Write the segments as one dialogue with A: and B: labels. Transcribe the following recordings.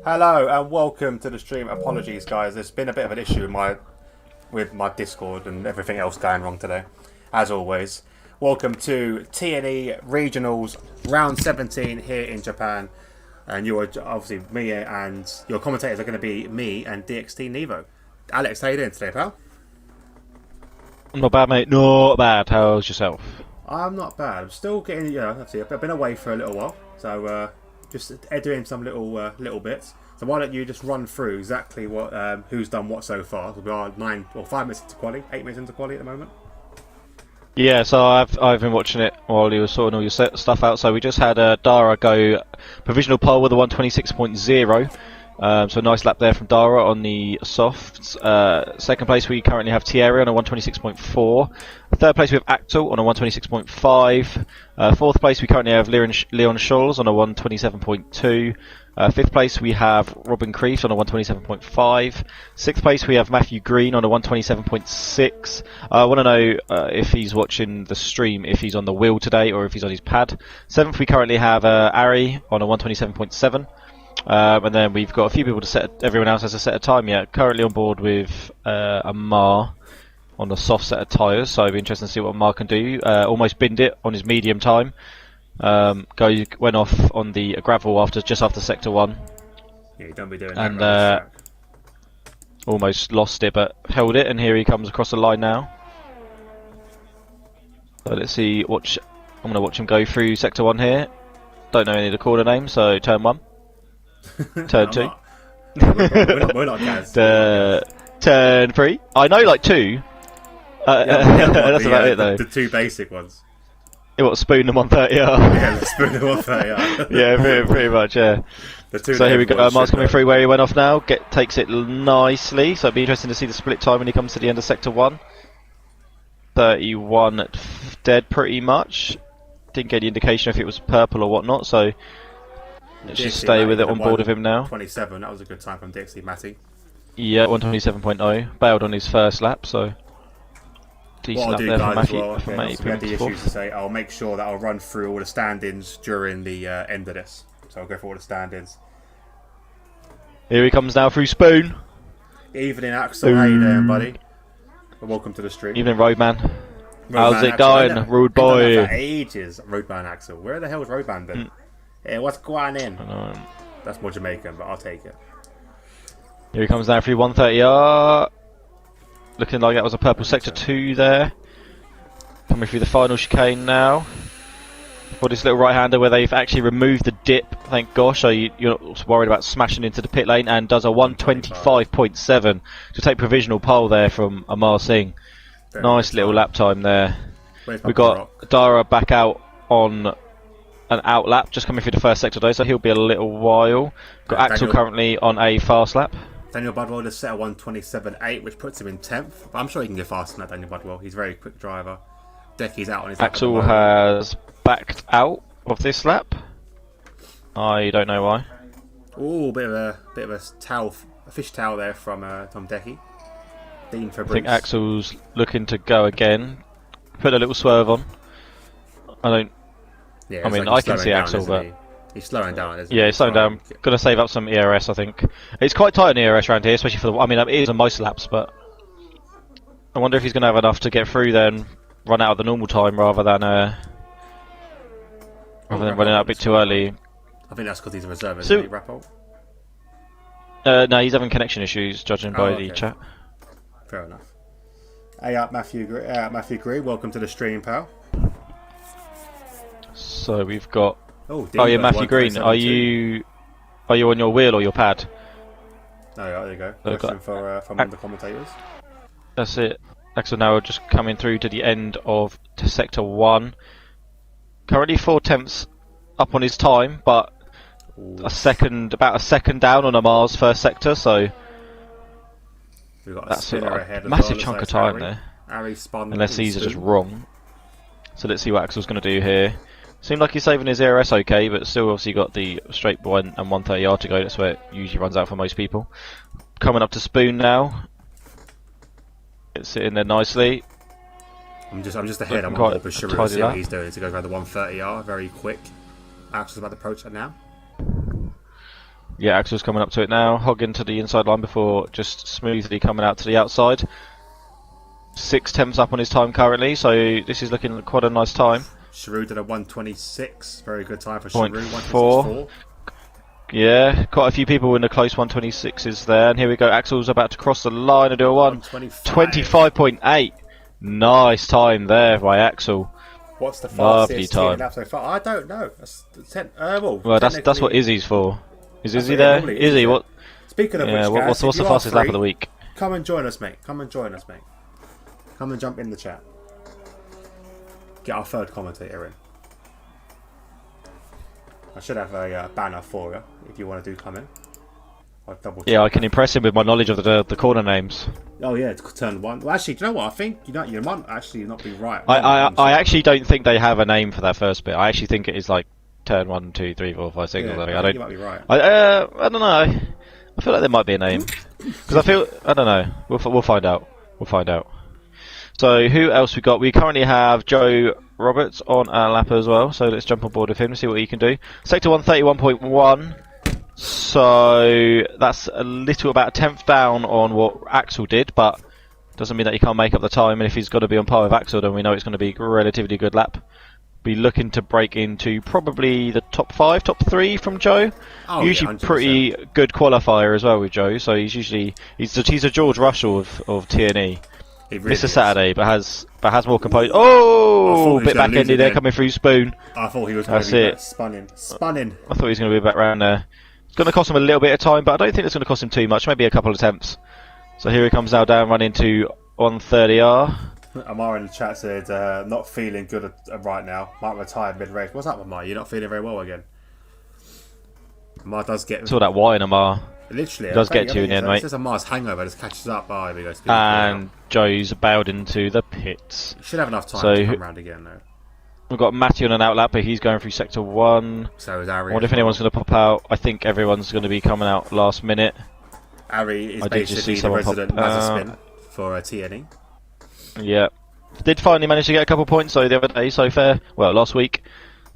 A: Hello and welcome to the stream. Apologies, guys. There's been a bit of an issue with my Discord and everything else going wrong today. As always, welcome to TNE Regionals Round 17 here in Japan. And you are obviously me and your commentators are going to be me and DxT Nevo. Alex, how you doing today, pal?
B: Not bad, mate. Not bad. How's yourself?
A: I'm not bad. I'm still getting, obviously I've been away for a little while, so just doing some little bits. So why don't you just run through exactly what who's done what so far? We are 5 minutes into quali, 8 minutes into quali at the moment.
B: Yeah, so I've been watching it while you were sorting all your stuff out. So we just had Dara go provisional pole with a 126.0. So nice lap there from Dara on the softs. Second place we currently have Thierry on a 126.4. Third place we have Axel on a 126.5. Fourth place we currently have Leon Scholz on a 127.2. Fifth place we have Robin Creeft on a 127.5. Sixth place we have Matthew Green on a 127.6. I want to know if he's watching the stream, if he's on the wheel today or if he's on his pad. Seventh we currently have Ari on a 127.7. And then we've got a few people to set. Everyone else has a set of time yet. Currently on board with Amar on a soft set of tyres, so it'll be interesting to see what Amar can do. Almost binned it on his medium time. Went off on the gravel just after sector 1.
A: Yeah, you don't be doing
B: and
A: that.
B: Almost lost it, but held it. And here he comes across the line now. So let's see. I'm going to watch him go through sector 1 here. Don't know any of the corner names, so turn 1. Turn 2.
A: We're not guys.
B: Turn 3. I know like 2. That's about it though.
A: The two basic ones.
B: What, spoon them 130R?
A: Yeah, spoon them 130R.
B: Yeah, pretty much, yeah. So here we go. Mark's coming through where he went off now. Takes it nicely. So it'll be interesting to see the split time when he comes to the end of sector 1. 31 dead pretty much. Didn't get any indication if it was purple or whatnot, so let's just stay with it on board of him now.
A: 27, that was a good time from DxT Matty.
B: Yeah, 127.0. Bailed on his first lap, so decent lap there for Matty.
A: We had the issues to say, I'll make sure that I'll run through all the stand-ins during the end of this. So I'll go through all the stand-ins.
B: Here he comes now through Spoon.
A: Evening, Axel. How you doing, buddy? Welcome to the stream.
B: Evening, Roadman. How's it going, Rude Boy?
A: For ages, Roadman Axel. Where the hell's Roadman been? Hey, what's going in? That's more Jamaican, but I'll take it.
B: Here he comes now through 130R. Looking like that was a purple sector 2 there. Coming through the final chicane now. For this little right-hander where they've actually removed the dip, thank gosh, so you're not worried about smashing into the pit lane, and does a 125.7 to take provisional pole there from Amar Singh. Nice little lap time there. We've got Dara back out on an out lap, just coming through the first sector though, so he'll be a little while. Got Axel currently on a fast lap.
A: Daniel Budwell just set a 127.8, which puts him in 10th. But I'm sure he can go faster than that, Daniel Budwell. He's a very quick driver. Decky's out on his lap.
B: Axel has backed out of this lap. I don't know why.
A: Ooh, bit of a towel, a fish towel there from Tom Decky. Dean for
B: I think Axel's looking to go again. Put a little swerve on.
A: Yeah,
B: I mean, I can see Axel, but
A: he's slowing down, isn't he?
B: Yeah, he's slowing down. Gonna save up some ERS, I think. It's quite tight on ERS around here, especially for the. I mean, it is on most laps, but I wonder if he's gonna have enough to get through there and run out at the normal time rather than running out a bit too early.
A: I think that's because he's a reserve, isn't he, Rappel?
B: No, he's having connection issues, judging by the chat.
A: Fair enough. Hey up, Matthew Green, welcome to the stream, pal.
B: So we've got.
A: Oh
B: yeah, Matthew Green. Are you on your wheel or your pad?
A: Oh, yeah, there you go. Question from one of the commentators.
B: That's it. Axel now just coming through to the end of sector 1. Currently 4/10 up on his time, but about a second down on Amar's first sector, so
A: we've got
B: that's a massive chunk of time there. Unless these are just wrong. So let's see what Axel's going to do here. Seemed like he's saving his ERS okay, but still obviously got the straight 1 and 130R to go. That's where it usually runs out for most people. Coming up to Spoon now. It's sitting there nicely.
A: I'm just ahead. I'm on board with Shiru to see what he's doing to go around the 130R very quick. Axel's about to approach that now.
B: Yeah, Axel's coming up to it now, hogging to the inside line before just smoothly coming out to the outside. 6 tenths up on his time currently, so this is looking quite a nice time.
A: Shrew did a 126, very good time for Shrew.
B: 126.4. Yeah, quite a few people in the close 126s there, and here we go. Axel's about to cross the line and do a 125.8. Nice time there by Axel.
A: What's the
B: Lovely
A: fastest
B: time.
A: lap so far? I don't know. That's
B: Well, that's what Izzy's for. Is Izzy there? Izzy, what?
A: Speaking of which, guys,
B: what's the fastest lap of the week?
A: Come and join us, mate. Come and join us, mate. Come and jump in the chat. Get our third commentator in. I should have a banner for you if you want to come in. I'll double check.
B: Yeah, I can impress him with my knowledge of the corner names.
A: Oh yeah, turn one. Well, actually, do you know what? I think you might actually not be right.
B: I actually don't think they have a name for that first bit. I actually think it is like turn 1, 2, 3, 4, 5, 6 or something. I don't.
A: You might be right.
B: I don't know. I feel like there might be a name because I don't know. We'll find out. We'll find out. So who else we got? We currently have Joe Roberts on our lap as well. So let's jump on board with him and see what he can do. Sector 131.1. So that's a little about a tenth down on what Axel did, but doesn't mean that he can't make up the time. And if he's got to be on par with Axel, then we know it's going to be a relatively good lap. Be looking to break into probably the top 5, top 3 from Joe.
A: Oh,
B: usually
A: yeah,
B: pretty good qualifier as well with Joe. So he's a George Russell of TNE.
A: Really
B: Mr. Saturday, but has more composure. Oh, a bit back-endy there, coming through Spoon.
A: I thought he was going to be spun in.
B: I thought he was going to be back round there. It's going to cost him a little bit of time, but I don't think it's going to cost him too much. Maybe a couple of attempts. So here he comes now down, running to 130R.
A: Amar in the chat said, not feeling good right now. Might retire mid-race. What's up, Amar? You're not feeling very well again. Amar does get...
B: It's all that wine, Amar.
A: Literally.
B: It does get to you in the end, mate.
A: It's just Amar's hangover. Just catches up. Oh, here we go.
B: And Joe's bowed into the pits.
A: Should have enough time to come round again, though.
B: We've got Matty on an outlap, but he's going through Sector 1.
A: So is Ari.
B: I wonder if anyone's going to pop out. I think everyone's going to be coming out last minute.
A: Ari is basically the resident Mazza spin for TNE.
B: Yeah. Did finally manage to get a couple points though the other day, so fair. Well, last week.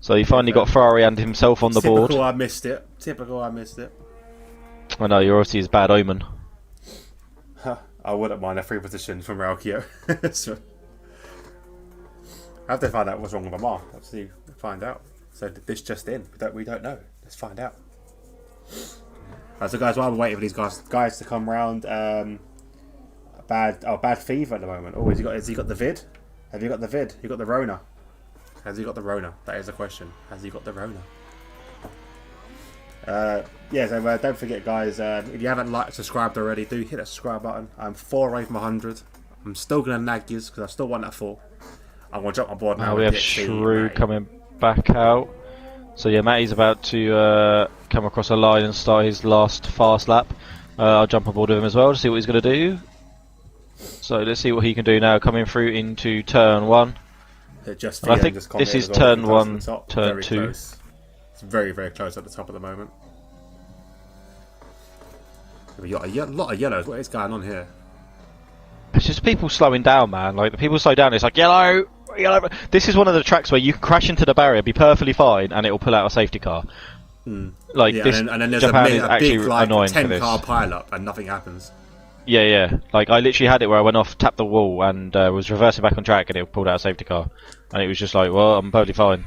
B: So he finally got Ferrari and himself on the board.
A: Typical I missed it.
B: I know, you're obviously his bad omen.
A: I wouldn't mind a free position from Raukio. So, I have to find out what's wrong with Amar. Let's see, find out. So this just in. We don't know. Let's find out. So guys, while we're waiting for these guys to come round, bad fever at the moment. Oh, has he got the vid? Have you got the vid? You got the Rona? Has he got the Rona? That is the question. Has he got the Rona? Yeah, so don't forget, guys, if you haven't liked, subscribed already, do hit that subscribe button. I'm 4 away from 100. I'm still going to nag you because I still want that 4. I'm going to jump on board now.
B: We have Shrew coming back out. So yeah, Matty's about to come across a line and start his last fast lap. I'll jump on board with him as well to see what he's going to do. So let's see what he can do now, coming through into turn 1. I think this is turn 1, turn 2.
A: Close. It's very, very close at the top at the moment. We've got a lot of yellows. What is going on here?
B: It's just people slowing down, man. Like, the people slow down, it's like, yellow, yellow. This is one of the tracks where you can crash into the barrier, be perfectly fine, and it will pull out a safety car. Like, yeah, this, and then there's Japan is actually big, like, annoying 10 car
A: pile-up, and nothing happens.
B: Yeah. Like, I literally had it where I went off, tapped the wall, and was reversing back on track, and it pulled out a safety car. And it was just like, well, I'm perfectly fine.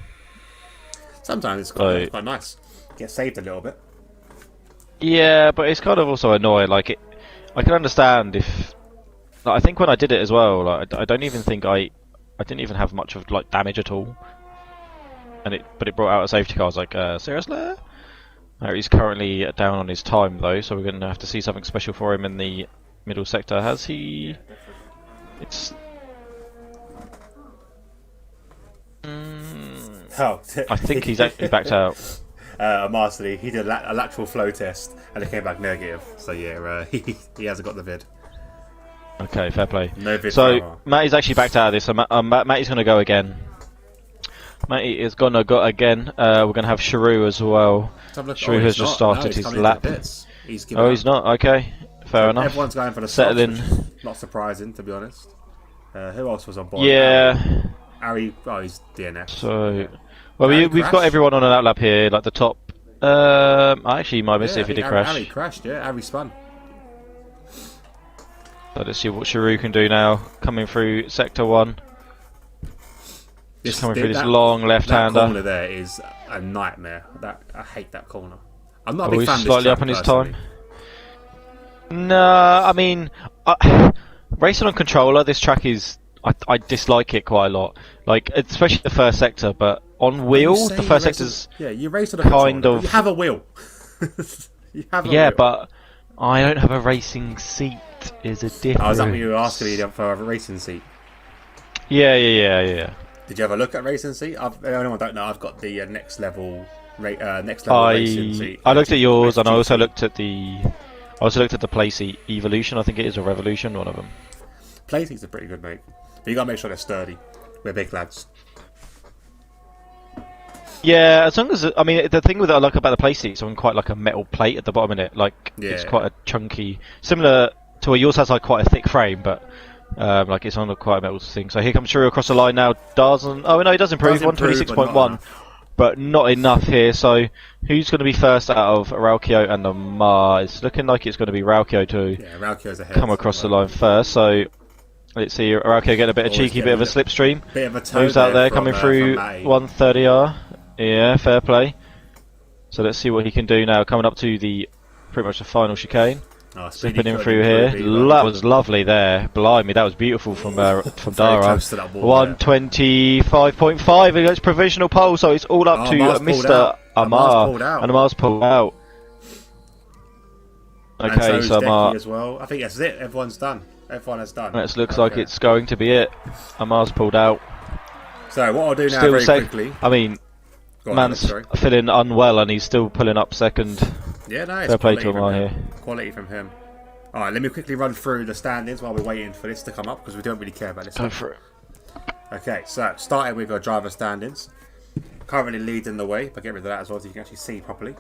A: Sometimes it's quite nice. Get saved a little bit.
B: Yeah, but it's kind of also annoying. Like, I can understand if... Like, I think when I did it as well, like, I don't even think I didn't even have much of, like, damage at all. But it brought out a safety car. I was like, seriously? He's currently down on his time, though, so we're going to have to see something special for him in the middle sector. Has he... It's... I think he's actually backed out.
A: Masterly, he did a lateral flow test and it came back negative. So yeah, he hasn't got the vid.
B: Okay, fair play.
A: No vid.
B: So Matty's actually backed out of this. So Matty's going to go again. Matty is going to go again. We're going to have Shrew as well. Shrew has just started his lap. He's not? Okay, fair enough.
A: Everyone's going for the
B: settling.
A: Not surprising, to be honest. Who else was on board?
B: Yeah.
A: Ari, he's DNF.
B: So, well, we've got everyone on an outlap here, like the top Actually, you might miss it if he did crash.
A: Harry crashed, yeah. Harry spun.
B: So let's see what Sharu can do now. Coming through sector 1. Just coming through this long left-hander.
A: That corner there is a nightmare. I hate that corner. I'm not a big fan of this
B: slightly
A: track,
B: up on his
A: personally.
B: time. No, I mean, racing on controller, this track is... I dislike it quite a lot. Like, especially the first sector, but on wheel, the first sector's...
A: Yeah, you race on a controller. You have a wheel. You have a wheel.
B: But I don't have a racing seat. Is a difference.
A: Oh, is that what you were asking me for a racing seat?
B: Yeah.
A: Did you have a look at racing seat? Anyone don't know, I've got the next level racing seat.
B: I looked at yours, and I also looked at the play seat Evolution. I think it is, or Revolution, one of them.
A: Play seats are pretty good, mate. But you gotta make sure they're sturdy. We're big lads.
B: Yeah, as long as the thing with I like about the play seats, on quite like a metal plate at the bottom in it. Like it's quite a chunky, similar to where yours has like quite a thick frame, but. Like it's on quite a metal thing. So here comes Shrew across the line now. Oh no, he does improve. 126.1, but not enough here. So who's going to be first out of Raukio and Amar? It's looking like it's going to be Raukio to come across the line first. So let's see, Raukio getting a bit of cheeky, bit of a slipstream. Moves out there, coming through 130R. Yeah, fair play. So let's see what he can do now. Coming up to pretty much the final chicane. Zipping in through here. That was lovely there. Blimey, that was beautiful from Dara. 125.5. It goes provisional pole, so it's all up to Mr. Amar. And Amar's pulled out. Okay, so Amar
A: as well. I think that's it. Everyone's done. Everyone has done.
B: It looks like it's going to be it. Amar's pulled out.
A: So what I'll do now very quickly.
B: I mean, man's feeling unwell and he's still pulling up second.
A: Yeah, no, it's
B: fair play to Amar here.
A: Quality from him. Alright, let me quickly run through the standings while we're waiting for this to come up, because we don't really care about this.
B: Go for it.
A: Okay, so starting with our driver standings. Currently leading the way, but get rid of that as well so you can actually see properly.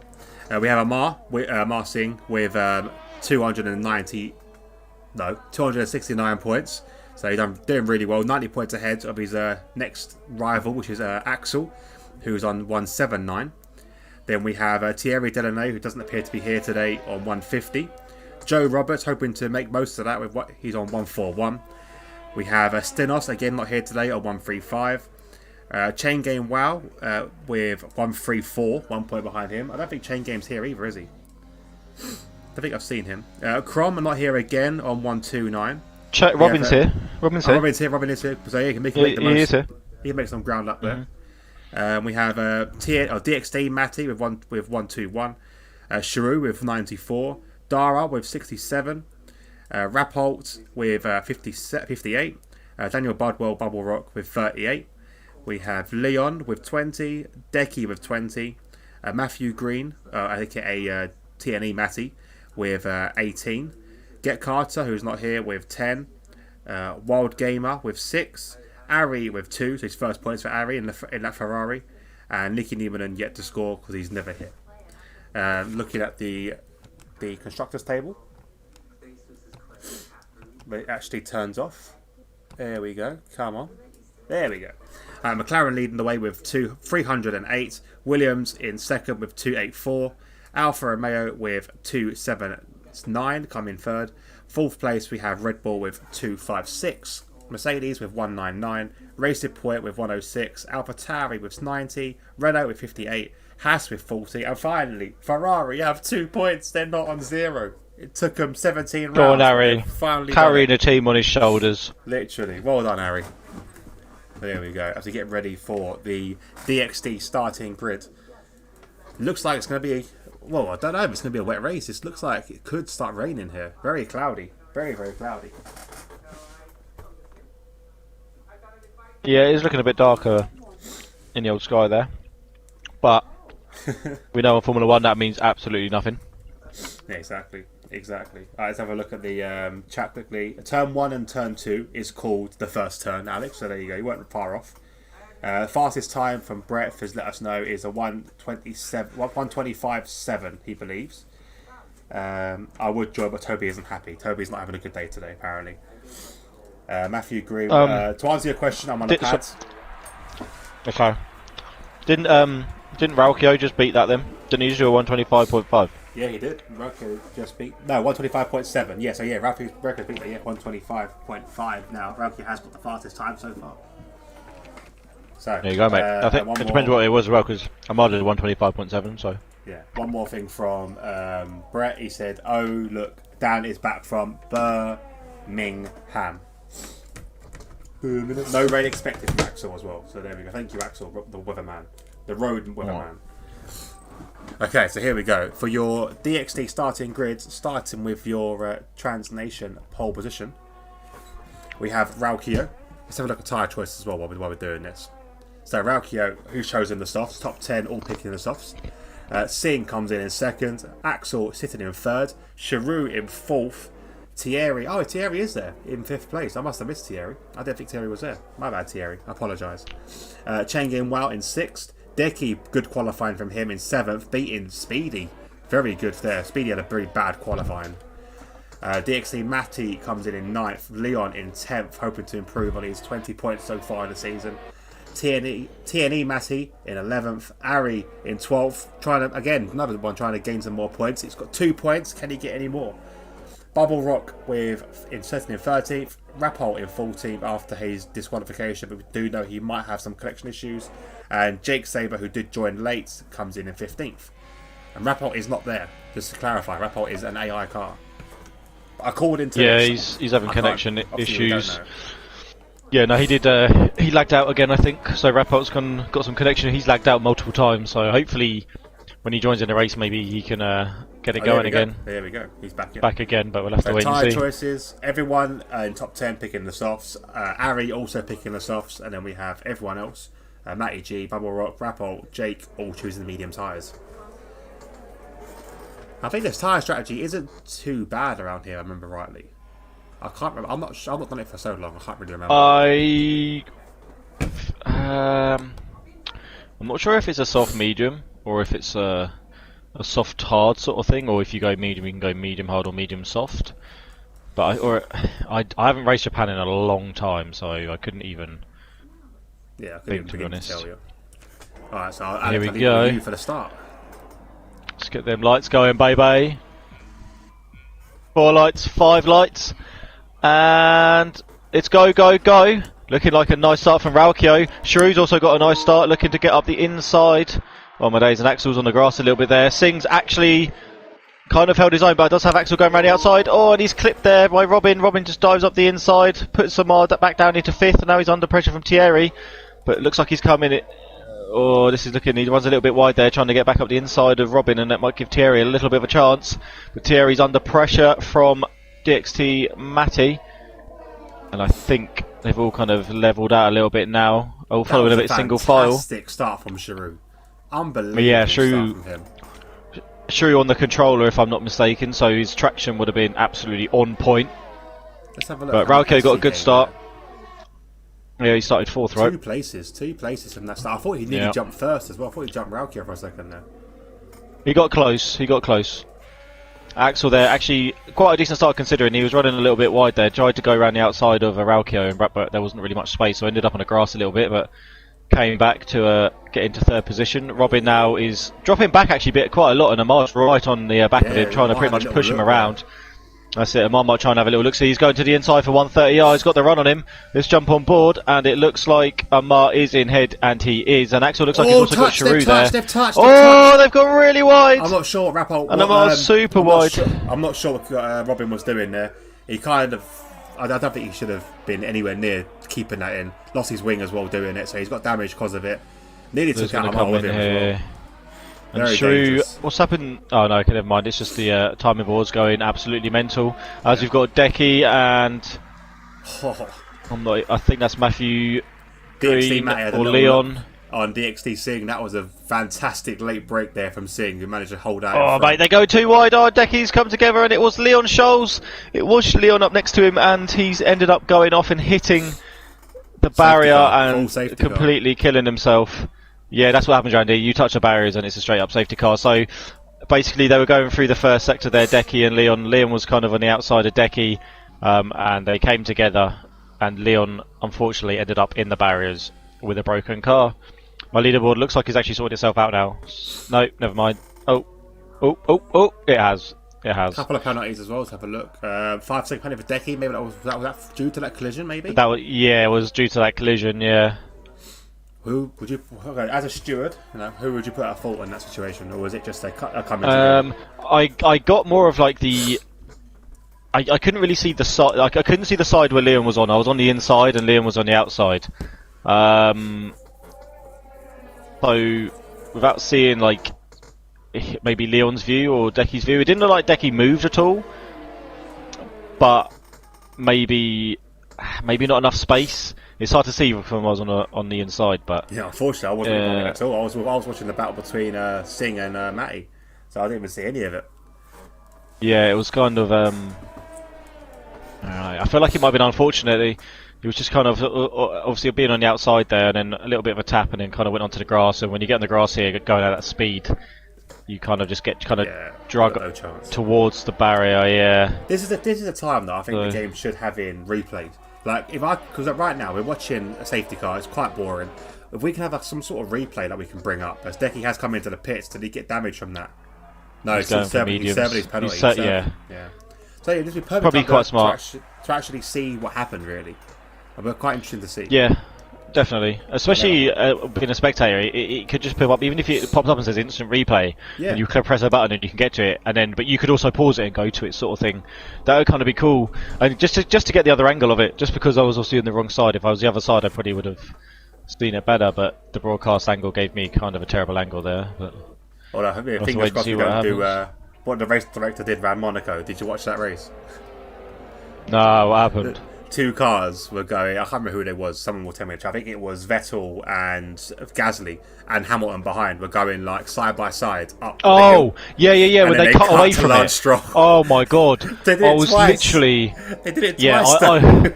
A: We have Amar Singh with 269 points. So he's doing really well, 90 points ahead of his next rival, which is Axel, who's on 179. Then we have Thierry Delaney, who doesn't appear to be here today, on 150. Joe Roberts hoping to make most of that with what he's on 141. We have Stenos, again not here today, on 135. Chain Game Wow with 134, 1 point behind him. I don't think Chain Game's here either, is he? I think I've seen him. Crom not here again on 129.
B: Robin's here. Robin is
A: here. So yeah, he can make the most. He can make some ground up there. We have DxT Matty with 121, Sharu with 94, Dara with 67, Rapholt with 58, Daniel Budwell Bubble Rock with 38. We have Leon with 20, Decky with 20, Matthew Green, aka TNE Matty, with 18, Get Carter, who's not here, with 10, Wild Gamer with 6. Ari with 2, so his first points for Ari in that Ferrari, and Nicky Niemann yet to score because he's never hit. Looking at the constructors table, but it actually turns off. There we go. Come on. There we go. McLaren leading the way with 308. Williams in second with 284. Alfa Romeo with 279 coming third. Fourth place we have Red Bull with 256. Mercedes with 199, Racing Point with 106, AlphaTauri with 90, Renault with 58, Haas with 40, and finally Ferrari have 2 points. They're not on 0. It took them 17 rounds.
B: Go on, Harry. Carrying the team on his shoulders.
A: Literally. Well done, Harry. There we go. As we get ready for the DxT starting grid. Looks like it's going to be... Well, I don't know if it's going to be a wet race. It looks like it could start raining here. Very cloudy. Very, very cloudy.
B: Yeah, it's looking a bit darker in the old sky there. But we know in Formula 1 that means absolutely nothing.
A: Yeah, exactly. Alright, let's have a look at the chat quickly. Turn 1 and Turn 2 is called the first turn, Alex. So there you go. You weren't far off. Fastest time from Brett has let us know is a 1:25.7, he believes. I would join, but Toby isn't happy. Toby's not having a good day today, apparently. Matthew Green. To answer your question, I'm on a pad.
B: Okay. Didn't Didn't Raukio just beat that then? Didn't he just do a 125.5?
A: Yeah, he did. Raukio just beat... No, 125.7. Yeah, so yeah, Raukio beat that, yeah, 125.5. Now, Raukio has got the fastest time so far. So,
B: there you go, mate. I think it depends what it was as well, because Ahmad did 125.7, so...
A: Yeah, one more thing from Brett. He said, "Oh, look, Dan is back from Birmingham. No rain expected from Axel as well. So there we go. Thank you, Axel, the weatherman, the road weatherman." Okay, so here we go. For your DxT starting grids, starting with your Transnation pole position, we have Raukio. Let's have a look at tyre choices as well while we're doing this. So Raukio, who's chosen the softs, top 10, all picking the softs. Singh comes in second, Axel sitting in third, Sharu in fourth, Thierry, Thierry is there in fifth place. I must have missed Thierry. I didn't think Thierry was there. My bad, Thierry. I apologise. Cheng In Wow in sixth, Deki, good qualifying from him in seventh, beating Speedy. Very good there. Speedy had a very bad qualifying. DxT Matty comes in ninth, Leon in 10th, hoping to improve on his 20 points so far in the season. TNE Matty in 11th, Ari in 12th, another one trying to gain some more points. He's got 2 points. Can he get any more? Bubble Rock in 13th, Rapol in 14th after his disqualification, but we do know he might have some collection issues. And Jake Saber, who did join late, comes in 15th. And Rapol is not there. Just to clarify, Rapol is an AI car. According to
B: he's having connection issues. Yeah, no, he did. He lagged out again, I think. So Rapolt's got some connection. He's lagged out multiple times. So hopefully, when he joins in the race, maybe he can get it going again.
A: There we go. He's back.
B: Back again, but we'll have to wait and see.
A: Tyre choices. Everyone in top 10 picking the softs. Ari also picking the softs, and then we have everyone else: Matty G, Bubble Rock, Rapolt, Jake, all choosing the medium tyres. I think this tyre strategy isn't too bad around here. I remember rightly. I can't remember. I'm not done it for so long. I can't really remember.
B: I'm not sure if it's a soft medium or if it's a soft hard sort of thing, or if you go medium, you can go medium hard or medium soft. But I haven't raced Japan in a long time, so I couldn't even.
A: Yeah, I couldn't even
B: to be honest.
A: Tell you. All right, so I'll
B: here we go.
A: You for the start.
B: Let's get them lights going, baby. 4 lights, 5 lights. And it's go, go, go. Looking like a nice start from Raukio. Shrews also got a nice start, looking to get up the inside. Oh my days, and Axel's on the grass a little bit there. Singh's actually kind of held his own, but does have Axel going around the outside. Oh, and he's clipped there by Robin. Robin just dives up the inside, puts Samar back down into 5th, and now he's under pressure from Thierry. But it looks like he's coming. Oh, this is looking, he runs a little bit wide there, trying to get back up the inside of Robin, and that might give Thierry a little bit of a chance. But Thierry's under pressure from DxT Matty, and I think they've all kind of levelled out a little bit now. All following a bit single file.
A: Fantastic start from Sharu. Unbelievable.
B: Yeah,
A: start from him.
B: Shrew on the controller, if I'm not mistaken, so his traction would have been absolutely on point.
A: Let's have a look.
B: But Raukio got a good start. Yeah, he started 4th, right?
A: Two places from that start. I thought he nearly jumped first as well. I thought he jumped Raukio for a second there.
B: He got close. Axel there, actually quite a decent start considering he was running a little bit wide there. Tried to go around the outside of Raukio, but there wasn't really much space, so ended up on the grass a little bit, but came back to get into 3rd position. Robin now is dropping back actually quite a lot, and Amar's right on the back of him, trying to pretty much push him around. That's it, Amar might try and have a little look. See, he's going to the inside for 130. He's got the run on him. Let's jump on board, and it looks like Amar is in head, and he is. And Axel looks like he's also got Sharu there.
A: They've touched.
B: They've got really wide.
A: I'm not sure what Rapolt.
B: And Amar's super wide.
A: I'm not sure what Robin was doing there. He kind of. I don't think he should have been anywhere near keeping that in. Lost his wing as well doing it, so he's got damage because of it. Nearly took out Amar with him as well.
B: And Shrew, what's happened? Oh no, okay, never mind. It's just the timing board's going absolutely mental. As we've got Deki and I think that's Matthew Green or Leon
A: on DxT Singh. That was a fantastic late break there from Singh, who managed to hold out.
B: Oh mate, they go too wide. Oh, Deki's come together, and it was Leon Scholes. It was Leon up next to him, and he's ended up going off and hitting the barrier and completely killing himself. Yeah, that's what happens around here. You touch the barriers and it's a straight up safety car. So basically they were going through the first sector there, Deki and Leon. Leon was kind of on the outside of Deki, and they came together, and Leon unfortunately ended up in the barriers with a broken car. My leaderboard looks like it's actually sorted itself out now. No, never mind. Oh, it has. It has.
A: A couple of penalties as well. Let's have a look. 5-second penalty for Decky. Maybe was that due to that collision. Maybe
B: that was, yeah, it was due to that collision. Yeah.
A: Who would you, okay, as a steward, who would you put at fault in that situation, or was it just a coming?
B: I got more of like the. I couldn't really see the side. Like I couldn't see the side where Liam was on. I was on the inside and Liam was on the outside. So without seeing like maybe Leon's view or Decky's view, it didn't look like Decky moved at all. But maybe not enough space. It's hard to see from I was on the inside, but
A: yeah, unfortunately, I wasn't on it at all. I was watching the battle between Singh and Matty, so I didn't even see any of it.
B: Yeah, it was kind of. I feel like it might have been unfortunate. It was just kind of obviously being on the outside there, and then a little bit of a tap, and then kind of went onto the grass. And when you get on the grass here, going at that speed, you kind of just get drug towards the barrier. Yeah.
A: This is the time that I think the game should have in replayed. Like because right now we're watching a safety car, it's quite boring. If we can have some sort of replay that we can bring up, as Decky has come into the pits, did he get damage from that? No, he's serving his penalty.
B: Yeah.
A: So yeah, this would be perfect.
B: Probably quite smart
A: to actually see what happened. Really, it'll be quite interesting to see.
B: Yeah. Definitely, especially being a spectator, it could just pop up. Even if it pops up and says instant replay, and you can press a button and you can get to it, but you could also pause it and go to it, sort of thing. That would kind of be cool, and just to get the other angle of it. Just because I was also on the wrong side, if I was the other side, I probably would have seen it better. But the broadcast angle gave me kind of a terrible angle there. But
A: well, I fingers crossed we don't do what the race director did around Monaco. Did you watch that race?
B: No, what happened?
A: Two cars were going. I can't remember who they was. Someone will tell me. I think it was Vettel and Gasly and Hamilton behind were going like side by side up.
B: Oh, yeah. When they cut away from it.
A: Stroll.
B: Oh my god!
A: They did it twice.
B: Literally.
A: They did it
B: twice.
A: Yeah,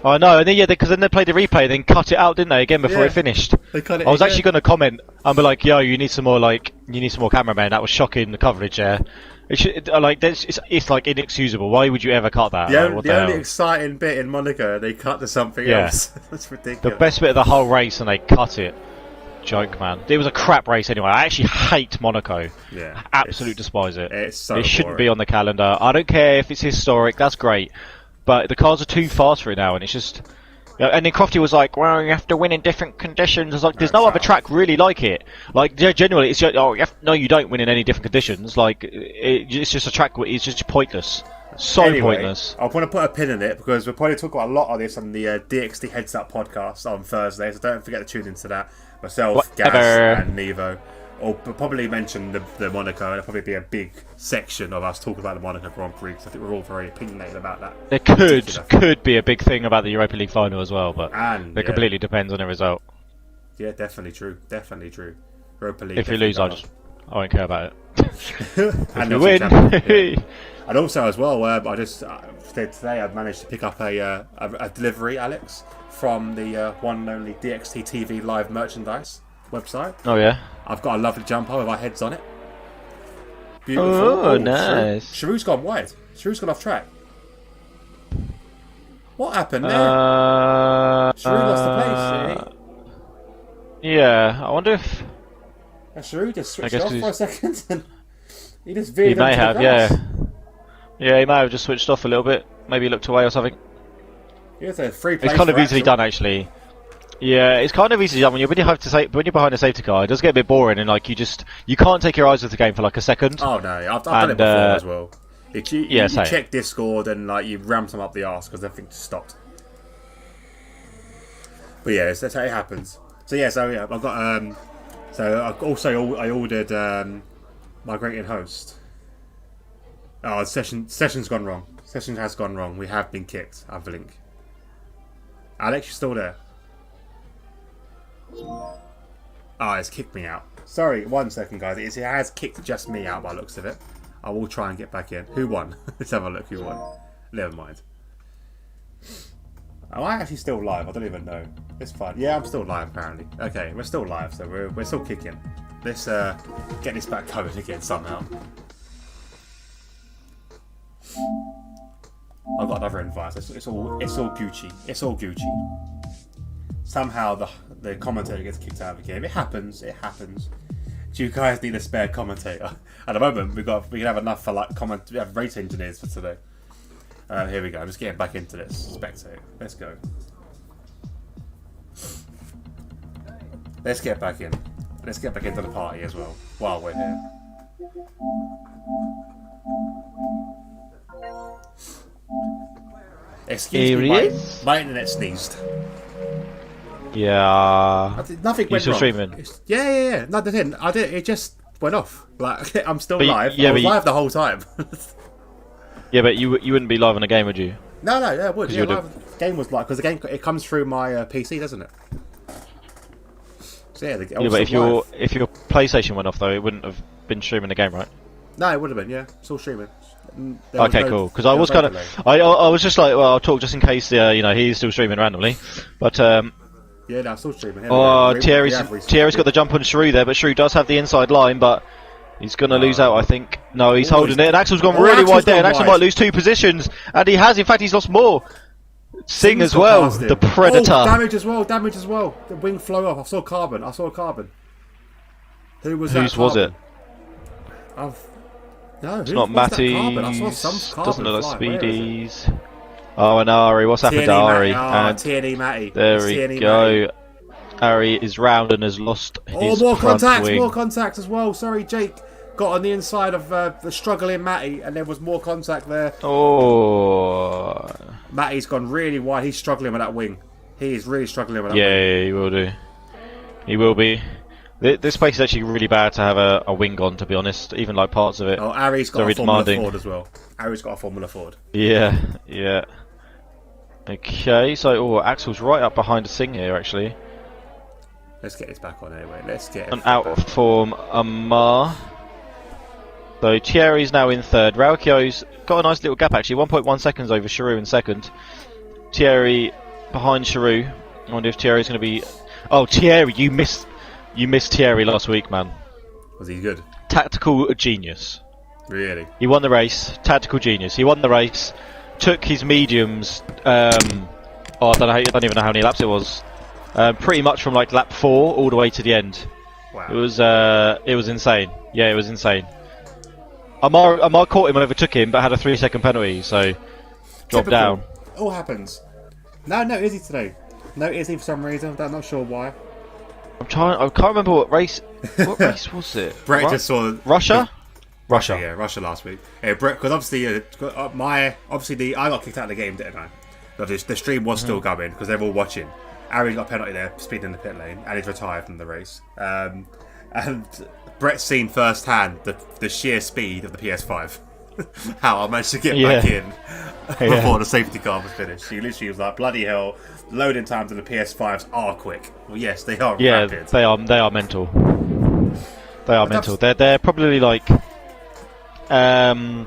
B: I know, and then because then they played the replay, then cut it out, didn't they? Again before it finished.
A: They cut it
B: I was actually going to comment and be like, "Yo, you need some more cameramen." That was shocking. The coverage there. It's like inexcusable. Why would you ever cut that?
A: The only exciting bit in Monaco, they cut to something else. That's ridiculous.
B: The best bit of the whole race, and they cut it. Joke, man. It was a crap race anyway. I actually hate Monaco.
A: Yeah,
B: absolutely despise it.
A: It's so
B: It shouldn't be on the calendar. I don't care if it's historic. That's great, but the cars are too fast for it now, and it's just. And then Crofty was like, "Well, you have to win in different conditions." It's like, there's no other track really like it. Like, genuinely, it's no, you don't win in any different conditions. Like, it's just a track. It's just pointless. Pointless.
A: I want to put a pin in it because we'll probably talk about a lot of this on the DxT Heads Up podcast on Thursday. So don't forget to tune into that. Myself, Gaz, and Nevo. Or probably mention the Monaco. There'll probably be a big section of us talking about the Monaco Grand Prix because I think we're all very opinionated about that.
B: There could be a big thing about the Europa League final as well, but it completely depends on the result.
A: Yeah, definitely true. Europa League.
B: If we lose, I won't care about it.
A: And
B: if we win.
A: And also as well, I just today I've managed to pick up a delivery, Alex, from the one and only DxT TV live merchandise website.
B: Oh yeah.
A: I've got a lovely jumper with our heads on it. Beautiful.
B: Oh, nice.
A: Sharu's gone wide. Sharu's gone off track. What happened there? Sharu lost the place.
B: Yeah, I wonder if.
A: Sharu just switched off for a second. And he just veered.
B: He may have, yeah, he may have just switched off a little bit. Maybe he looked away or something.
A: Yeah, it's a free place.
B: It's kind of easily done, actually. Yeah, it's kind of easy done when you're behind a safety car. It does get a bit boring, and like you can't take your eyes off the game for like a second.
A: Oh no, I've done it before as well. You check Discord and like you ramp them up the arse because everything just stopped. But yeah, that's how it happens. So I've got I ordered migrating host. Oh, session's gone wrong. Session has gone wrong. We have been kicked. I think. Alex, you're still there. It's kicked me out. Sorry, 1 second, guys. It has kicked just me out by the looks of it. I will try and get back in. Who won? Let's have a look. Who won? Never mind. Am I actually still live? I don't even know. It's fine. Yeah, I'm still live apparently. Okay, we're still live, so we're still kicking. Let's get this back going again somehow. I've got another invite. It's all Gucci. It's all Gucci. Somehow the commentator gets kicked out of the game. It happens. It happens. Do you guys need a spare commentator? At the moment, we can have enough for like we have race engineers for today. Here we go. I'm just getting back into this. Spectate. Let's go. Let's get back in. Let's get back into the party as well while we're here. Excuse me, my internet sneezed.
B: Yeah.
A: Nothing went
B: still
A: wrong.
B: Streaming?
A: Yeah. No, they didn't. I did. It just went off. Like I'm still live.
B: Yeah,
A: I was live the whole time.
B: Yeah, but you wouldn't be live on a game, would you?
A: No, yeah, it would. Yeah, the game was live because the game it comes through my PC, doesn't it? So yeah,
B: but if your PlayStation went off though, it wouldn't have been streaming the game, right?
A: No, it would have been. Yeah, still streaming.
B: Okay, cool. Because I was kind of, I was just like, well, I'll talk just in case, he's still streaming randomly. But
A: yeah, no, still streaming.
B: Thierry's got the jump on Shrew there, but Shrew does have the inside line, but he's gonna lose out, I think. No, he's holding it, and Axel's gone really wide there, and Axel might lose 2 positions, and he has. In fact, he's lost more. Sing as well, the Predator.
A: Oh, damage as well. The wing flew off. I saw Carbon. Who was that?
B: Whose was it?
A: No,
B: it's not Matty.
A: I saw some Carbon.
B: Doesn't look like Speedies. Oh, and Ari. What's happened to Ari?
A: And TNE Matty.
B: There we go. Ari is round and has lost his
A: more
B: front
A: contacts.
B: wing.
A: More contacts as well. Sorry, Jake. Got on the inside of the struggling Matty, and there was more contact there.
B: Oh.
A: Matty's gone really wide. He's struggling with that wing. He is really struggling with that wing.
B: Yeah, he will do. He will be. This place is actually really bad to have a wing on, to be honest. Even like parts of it.
A: Oh, Ari's got a Formula Ford as well. Ari's got a Formula Ford.
B: Yeah. Okay, so Axel's right up behind a Sing here, actually.
A: Let's get this back on anyway. Let's get it.
B: And out of form, Amar. So Thierry's now in third. Raukio's got a nice little gap actually, 1.1 seconds over Shrew in second. Thierry behind Shrew. I wonder if Thierry's going to be. Oh, Thierry, you missed Thierry last week, man. Was
A: he good?
B: Tactical genius.
A: Really?
B: He won the race. Tactical genius. He won the race. Took his mediums. I don't even know how many laps it was. Pretty much from like lap 4 all the way to the end.
A: Wow.
B: It was insane. Yeah, it was insane. Amar caught him and overtook him, but had a 3-second penalty, so dropped down.
A: All happens. No Izzy today. No Izzy for some reason. I'm not sure why.
B: I can't remember what race. What race was it?
A: Brett just saw
B: Russia.
A: Yeah, Russia last week. Yeah, Brett, because obviously I got kicked out of the game, didn't I? But the stream was still going because they're all watching. Ari got a penalty there, speeding in the pit lane, and he's retired from the race. And Brett's seen firsthand the sheer speed of the PS5. How I managed to get back in before the safety car was finished. She literally was like, bloody hell, loading times of the PS5s are quick. Well, yes, they are rapid.
B: They are mental. They are mental. They're probably like, I'd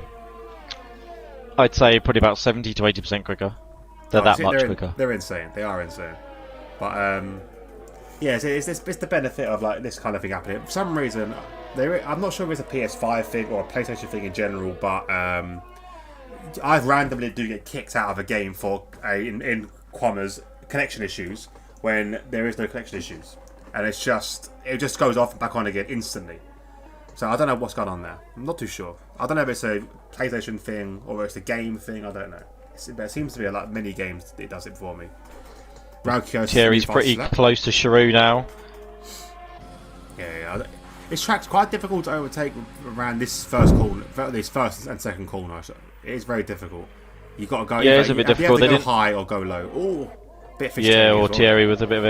B: say probably about 70 to 80% quicker. They're much quicker.
A: They're insane. They are insane. But yeah, it's the benefit of like this kind of thing happening. For some reason, I'm not sure if it's a PS5 thing or a PlayStation thing in general, but I randomly do get kicked out of a game for in Quama's connection issues when there is no connection issues, and it just goes off and back on again instantly. So I don't know what's going on there. I'm not too sure. I don't know if it's a PlayStation thing or it's a game thing. I don't know. There seems to be a lot of mini games that does it for me.
B: Thierry's pretty close to Shrew now.
A: Yeah. This track's quite difficult to overtake around this first and second corner. So it is very difficult. You've got to go.
B: Yeah, it's a bit difficult.
A: They go high or go low. Oh, bit fishy.
B: Yeah, or Thierry with a bit of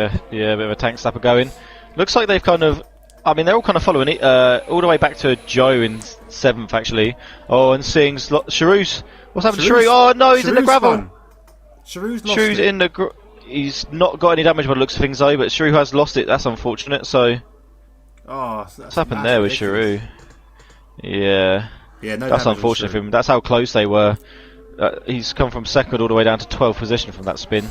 B: a tank slapper going. Looks like they've kind of. I mean, they're all kind of following it all the way back to Joe in 7th actually. Oh, and Sing's Shrew's. What's happened to Shrew? Oh no, he's in the gravel.
A: Shrew's
B: in the. He's not got any damage by the looks of things though, but Shrew has lost it. That's unfortunate. So, what's happened there with Shrew? Yeah, that's unfortunate for him. That's how close they were. He's come from second all the way down to 12th position from that spin.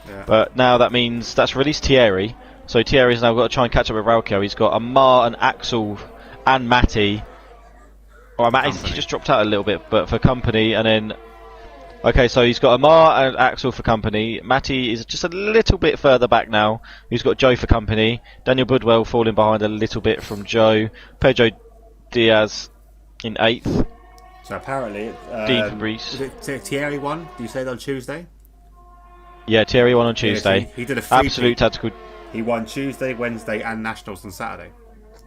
B: Yeah. But now that means that's released Thierry. So Thierry's now got to try and catch up with Raukio. He's got Amar and Axel and Matty. Matty's just dropped out a little bit, but for company, and then Okay, so he's got Amar and Axel for company. Matty is just a little bit further back now. He's got Joe for company. Daniel Budwell falling behind a little bit from Joe. Pedro Diaz in 8th.
A: So apparently,
B: Dean Fabrice.
A: is it Thierry won? Do you say that on Tuesday?
B: Yeah, Thierry won on Tuesday.
A: Yes, he did a
B: absolute tactical.
A: He won Tuesday, Wednesday, and Nationals on Saturday.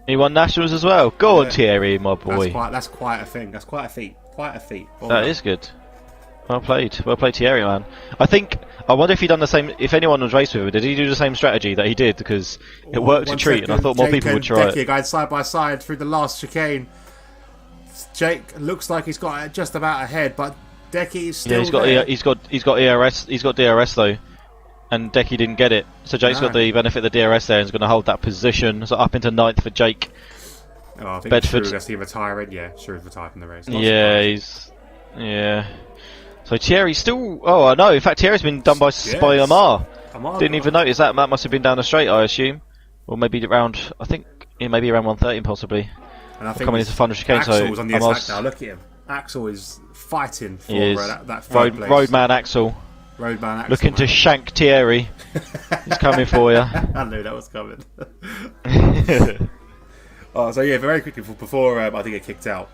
B: He won Nationals as well. Go on, Thierry, my boy.
A: That's quite a thing. That's quite a feat. Quite a feat.
B: That is good. Well played, Thierry, man. I wonder if he done the same. If anyone was raced with him, did he do the same strategy that he did? Because it worked a treat, and I thought more people would try
A: it. Going side by side through the last chicane. Jake looks like he's got just about ahead, but Decky's still
B: he's got ERS. He's got DRS though, and Decky didn't get it. So Jake's got the benefit of the DRS there, and is going to hold that position. So up into 9th for Jake.
A: Oh, I think
B: Bedford.
A: Shrew, he retiring. Yeah, Shrew's retired from the race.
B: Yeah. So Thierry's still. Oh, I know. In fact, Thierry's been done by Amar. Didn't even notice that. That must have been down the straight, I assume, or maybe around. I think maybe around 130 possibly.
A: And I think
B: coming into final chicane.
A: Axel
B: So
A: was on the attack now. Look at him. Axel is fighting for that third place.
B: Roadman Axel. Looking to shank Thierry. He's coming for you.
A: I knew that was coming. So yeah, very quickly before I think it kicked out.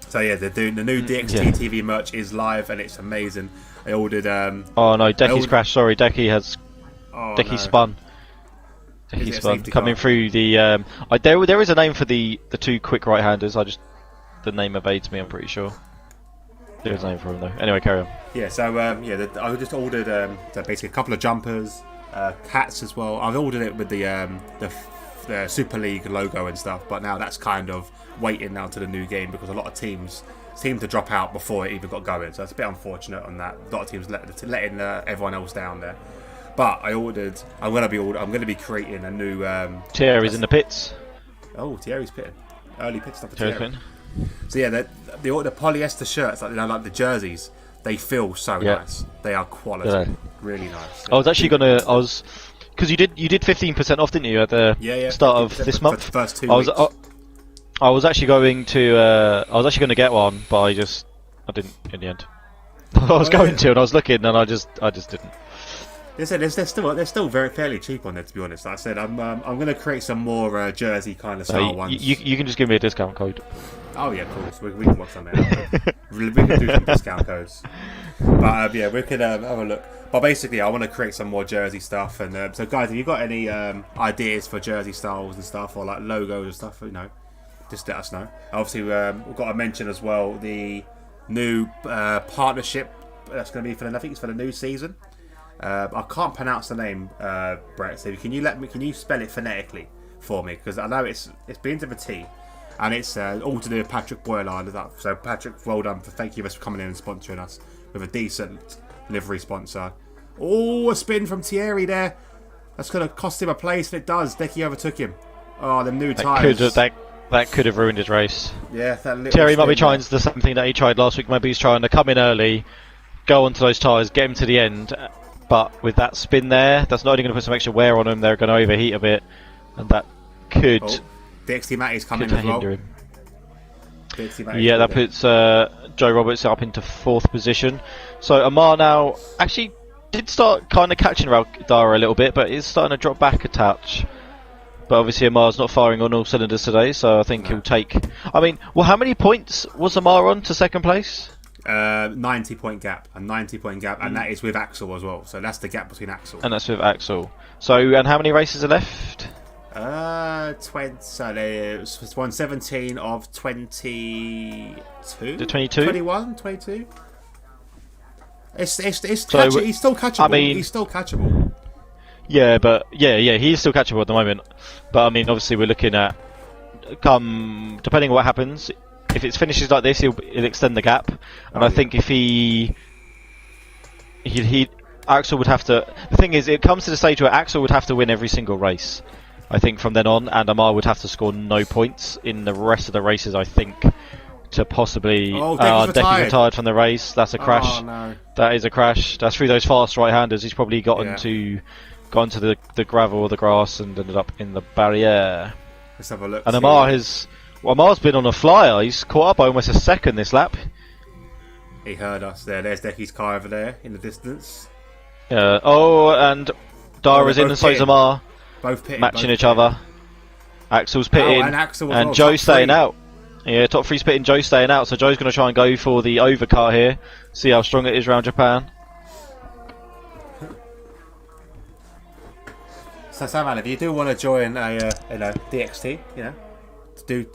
A: So yeah, they're doing the new DxT TV merch is live and it's amazing. I ordered.
B: Oh no, Decky's crashed. Sorry, Decky has. Decky spun. Decky spun. Coming through the. There is a name for the 2 quick right-handers. The name evades me. I'm pretty sure. There's a name for them though. Anyway, carry on.
A: Yeah. So I just ordered so basically a couple of jumpers, hats as well. I've ordered it with the Super League logo and stuff, but now that's kind of waiting now to the new game because a lot of teams seem to drop out before it even got going, so it's a bit unfortunate on that. A lot of teams letting everyone else down there. But I'm going to be creating a new.
B: Thierry's in the pits.
A: Oh, Thierry's pitting. Early pit stuff for Thierry. So yeah, the polyester shirts, like the jerseys, they feel so nice. They are quality, really nice.
B: I was actually because you did 15% off, didn't you, at the start of this month?
A: For the first 2 weeks.
B: I was actually going to get one, but I didn't in the end. I was going to, and I was looking, and I just didn't.
A: They're still very fairly cheap on there, to be honest. Like I said, I'm going to create some more jersey kind of style ones.
B: You can just give me a discount code.
A: Oh yeah, of course. We can work something out. We can do some discount codes. But we could have a look. But basically, I want to create some more jersey stuff. And so, guys, have you got any ideas for jersey styles and stuff, or like logos and stuff? Just let us know. Obviously, we've got to mention as well the new partnership that's going to be I think it's for the new season. I can't pronounce the name, Brett. So can you spell it phonetically for me? Because I know it's begins with a T, and it's all to do with Patrick Boylan. So Patrick, well done thank you for coming in and sponsoring us with a decent livery sponsor. Oh, a spin from Thierry there. That's going to cost him a place, and it does. Decky overtook him. Oh, the new tyres.
B: That could have ruined his race.
A: Yeah,
B: Thierry might be trying the same thing that he tried last week. Maybe he's trying to come in early, go onto those tyres, get him to the end. But with that spin there, that's not only going to put some extra wear on them, they're going to overheat a bit, and that could.
A: DxT Matty's coming as well.
B: Him. That puts Joe Roberts up into 4th position. So Amar now actually did start kind of catching Dara a little bit, but is starting to drop back a touch. But obviously Amar's not firing on all cylinders today, so I think he'll take. I mean, how many points was Amar on to 2nd place?
A: 90-point gap, and that is with Axel as well. So that's the gap between Axel.
B: And that's with Axel. So, and how many races are left?
A: 20. So it's won 17 of 22.
B: The 22?
A: 21, 22. It's he's still catchable. I mean, he's still catchable.
B: Yeah, he's still catchable at the moment. But I mean, obviously, we're looking at depending on what happens. If it finishes like this, he'll extend the gap, and I think if he Axel would have to. The thing is, it comes to the stage where Axel would have to win every single race. I think from then on, and Amar would have to score no points in the rest of the races. I think to possibly. Decky's retired from the race. That's a crash.
A: Oh, no.
B: That is a crash. That's through those fast right-handers. He's probably gone to the gravel or the grass and ended up in the barrier.
A: Let's have a look.
B: And Amar's been on a flyer. He's caught up by almost a second this lap.
A: He heard us there. There's Decky's car over there in the distance.
B: Oh, and Dara's in and so's Amar.
A: Both pitting.
B: Matching each other. Axel's pitting.
A: And Axel
B: and Joe's staying out. Yeah, top three's pitting, Joe's staying out. So Joe's going to try and go for the overcut here. See how strong it is around Japan.
A: So Sam, if you do want to join a DxT,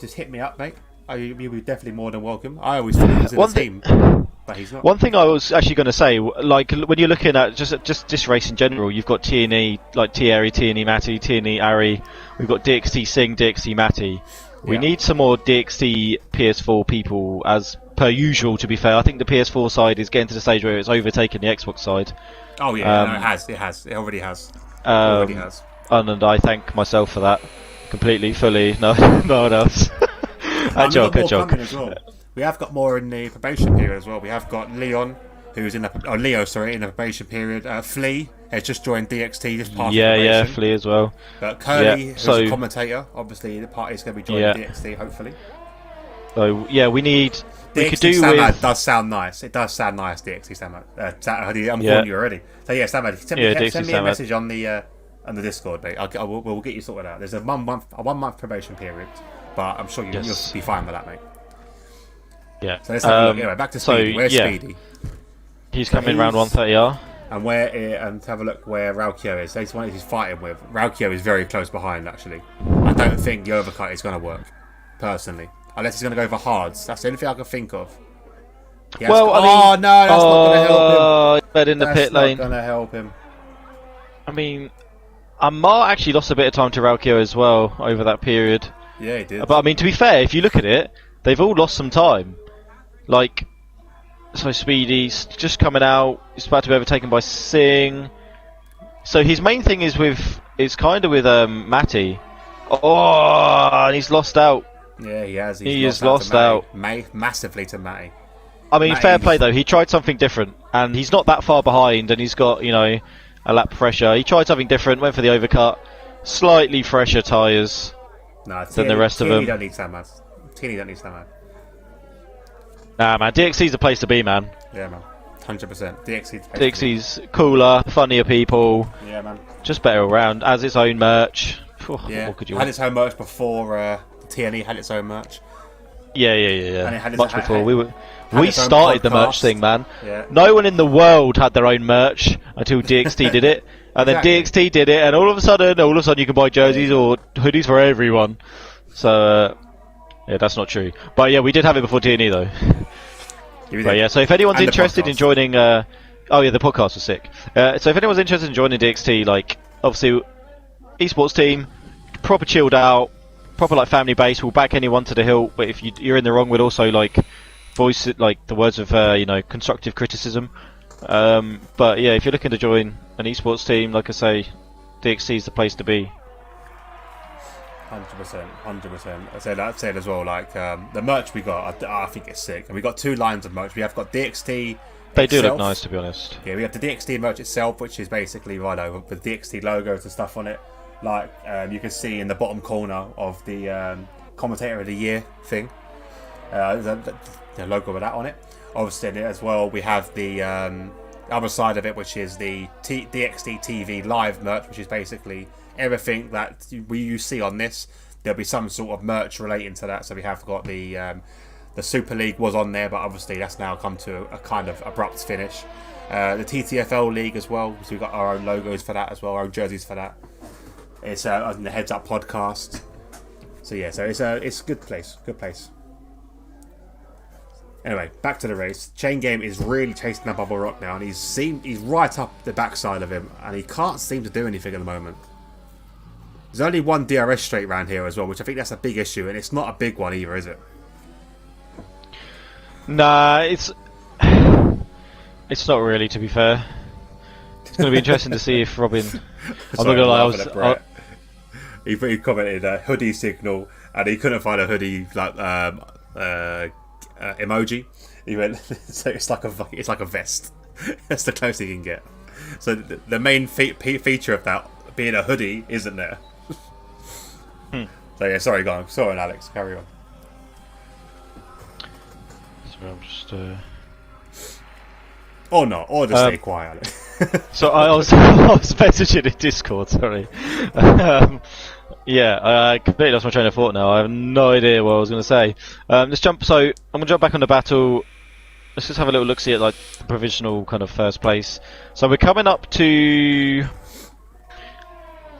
A: just hit me up, mate. You'll be definitely more than welcome. I always thought he was in the team, but he's not.
B: One thing I was actually going to say, like when you're looking at just this race in general, you've got TNE, like T-Ari, TNE Matty, TNE Ari. We've got DxT Singh, DxT Matty. We need some more DxT PS4 people, as per usual. To be fair, I think the PS4 side is getting to the stage where it's overtaken the Xbox side.
A: Oh yeah, no, it has. It already has.
B: And I thank myself for that completely, fully. No, no one else. A joke.
A: Well. We have got more in the probation period as well. We have got Leon, who's in the probation period. Flea has just joined DxT, just part of probation.
B: Yeah, Flea as well.
A: But Curly, who's a commentator, obviously the party's going to be joining DxT, hopefully.
B: So yeah, we could do
A: Samad
B: with.
A: Does sound nice. It does sound nice, DxT Samad. I'm calling you already. So yeah, Samad, send me a message on the Discord, mate. We'll get you sorted out. There's a 1 month probation period, but I'm sure you'll be fine with that, mate.
B: Yeah.
A: So let's have a look. Anyway, back to Speedy. Where's Speedy?
B: He's coming round 130R.
A: And have a look where Raukio is. That's one he's fighting with. Raukio is very close behind, actually. I don't think the overcut is going to work, personally. Unless he's going to go for hards. That's the only thing I can think of. No, that's not going to help him.
B: But in the pit lane.
A: That's not going to help him.
B: I mean, Amar actually lost a bit of time to Raukio as well over that period.
A: Yeah, he did.
B: But I mean, to be fair, if you look at it, they've all lost some time. Like, so Speedy's just coming out. He's about to be overtaken by Singh. So his main thing is kind of with Matty. Oh, and he's lost out.
A: Yeah, he has.
B: He's lost out.
A: Massively to Matty.
B: I mean, fair play though. He tried something different, and he's not that far behind, and he's got a lap pressure. He tried something different, went for the overcut, slightly fresher tyres than the rest of them.
A: TNE don't need Samad. TNE don't need Samad.
B: Nah, man, DxT's the place to be, man.
A: Yeah, man. 100%.
B: DxT's cooler, funnier people.
A: Yeah, man.
B: Just better all round. Has its own merch.
A: Yeah.
B: What could you
A: had its own merch before TNE had its own merch.
B: Yeah.
A: And it had
B: much before we started the merch thing, man.
A: Yeah.
B: No one in the world had their own merch until DxT did it, and then DxT did it, and all of a sudden you can buy jerseys or hoodies for everyone. So yeah, that's not true. But yeah, we did have it before TNE though. But yeah, so if anyone's interested in joining, the podcast was sick. So if anyone's interested in joining DxT, like obviously, esports team, proper chilled out, proper like family base. We'll back anyone to the hilt. But if you're in the wrong, we'll also like voice it, like the words of constructive criticism. But yeah, if you're looking to join an esports team, like I say, DxT is the place to be.
A: 100%. I said as well, like the merch we got, I think it's sick. And we got 2 lines of merch. We have got DxT.
B: They do look nice, to be honest.
A: Yeah, we have the DxT merch itself, which is basically with DxT logos and stuff on it. Like you can see in the bottom corner of the Commentator of the Year thing, the logo with that on it. Obviously, as well, we have the other side of it, which is the DxT TV live merch, which is basically everything that you see on this. There'll be some sort of merch relating to that. So we have got the Super League was on there, but obviously that's now come to a kind of abrupt finish. The TTFL League as well, so we've got our own logos for that as well, our own jerseys for that. It's on the Heads Up podcast. So yeah, so it's a good place. Anyway, back to the race. Chain Game is really chasing that Bubble Rock now, and he's right up the backside of him, and he can't seem to do anything at the moment. There's only one DRS straight round here as well, which I think that's a big issue, and it's not a big one either, is it?
B: Nah, it's not really, to be fair. It's going to be interesting to see if Robin. I'm not going to lie.
A: He commented a hoodie signal, and he couldn't find a hoodie like emoji. He went, so it's like a vest. That's the closest he can get. So the main feature of that being a hoodie isn't there. So yeah, sorry, go on. Sorry, Alex, carry on.
B: So I'm just
A: Or not, or just stay quiet.
B: So I was messaging in Discord, sorry. Yeah, I completely lost my train of thought now. I have no idea what I was going to say. Let's jump. So I'm going to jump back on the battle. Let's just have a little look, see at like the provisional kind of first place. So we're coming up to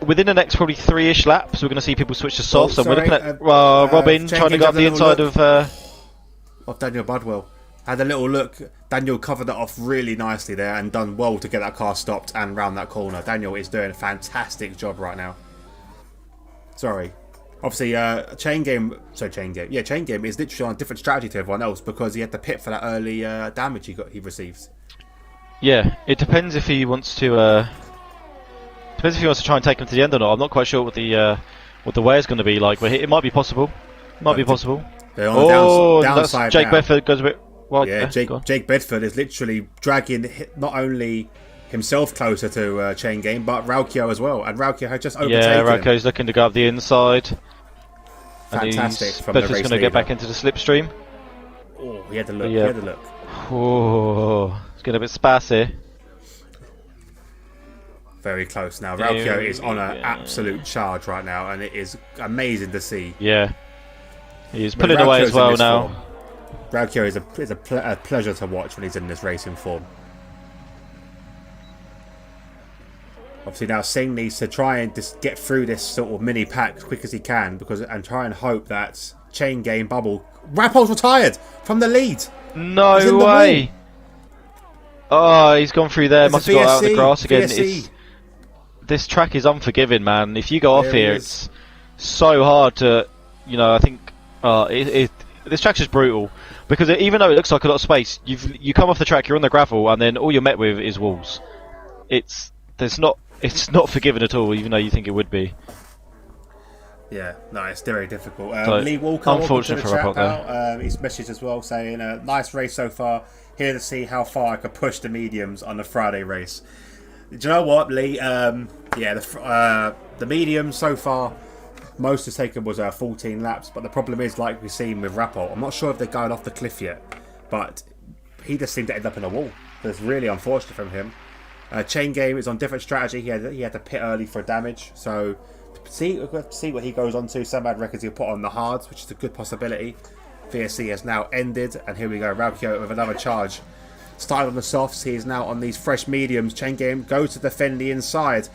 B: within the next probably 3-ish laps. We're going to see people switch to soft. So we're looking at Robin trying to go up the inside of
A: Daniel Budwell. Had a little look. Daniel covered that off really nicely there and done well to get that car stopped and round that corner. Daniel is doing a fantastic job right now. Sorry. Obviously, Chain Game is literally on a different strategy to everyone else because he had to pit for that early damage he received.
B: Yeah, it depends if he wants to. Depends if he wants to try and take him to the end or not. I'm not quite sure what the way is going to be like, but it might be possible.
A: They're on the downside
B: that's Jake
A: now.
B: Bedford goes a bit. Well,
A: yeah, Jake Bedford is literally dragging not only himself closer to Chain Game, but Raukio as well. And Raukio had just overtaken him.
B: Yeah, Raukio's looking to go up the inside.
A: Fantastic from
B: Bedford's
A: the race
B: going to get back into the slipstream.
A: Oh, he had to look.
B: Oh, it's getting a bit spassy.
A: Very close now. Raukio is on an absolute charge right now, and it is amazing to see.
B: Yeah, he's pulling away as well now.
A: Raukio is a pleasure to watch when he's in this racing form. Obviously now Singh needs to try and just get through this sort of mini pack as quick as he can and try and hope that Chain Game Bubble. Rappel's retired from the lead.
B: No way. Oh, he's gone through there. Must have got out of the grass again. This track is unforgiving, man. If you go off here, it's so hard to, I think this track's just brutal because even though it looks like a lot of space, you come off the track, you're on the gravel, and then all you're met with is walls. It's not forgiving at all, even though you think it would be.
A: Yeah, no, it's very difficult.
B: So,
A: Lee Walker,
B: unfortunate for
A: chat there. He's messaged as well saying, nice race so far. Here to see how far I could push the mediums on the Friday race. Do you know what, Lee? The mediums so far, most has taken was 14 laps. But the problem is, like we've seen with Rappel, I'm not sure if they're going off the cliff yet. But he just seemed to end up in a wall. That's really unfortunate from him. Chain Game is on different strategy. He had to pit early for damage. So see what he goes on to. Samad reckons he'll put on the hards, which is a good possibility. VSC has now ended, and here we go. Raukio with another charge. Started on the softs, he is now on these fresh mediums. Chain Game goes to defend the inside.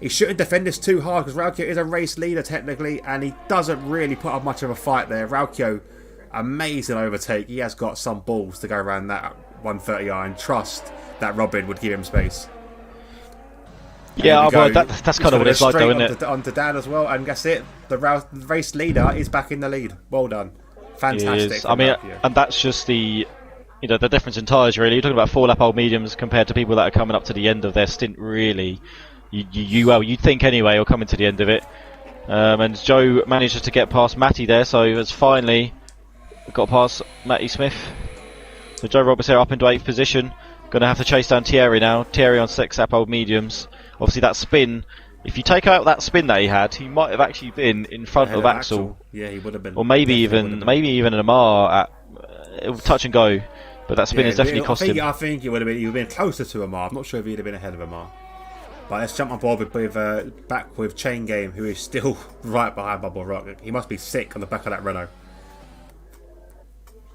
A: He shouldn't defend this too hard because Raukio is a race leader technically, and he doesn't really put up much of a fight there. Raukio, amazing overtake. He has got some balls to go around that 130i and trust that Robin would give him space.
B: Yeah, that's kind of what it's like, though, isn't it?
A: Onto Dan as well, and that's it. The race leader is back in the lead. Well done. Fantastic.
B: I mean, and that's just the difference in tyres, really. You're talking about 4-lap old mediums compared to people that are coming up to the end of their stint, really. You'd think anyway, or coming to the end of it. And Joe manages to get past Matty there, so he has finally got past Matty Smith. So Joe Roberts here up into 8th position. Going to have to chase down Thierry now. Thierry on 6-lap old mediums. Obviously that spin, if you take out that spin that he had, he might have actually been in front of Axel.
A: Yeah, he would have been.
B: Or maybe even an Amar at touch and go. But that spin has definitely cost him.
A: I think it would have been. He would have been closer to Amar. I'm not sure if he'd have been ahead of Amar. But let's jump on board back with Chain Game, who is still right behind Bubble Rock. He must be sick on the back of that Renault.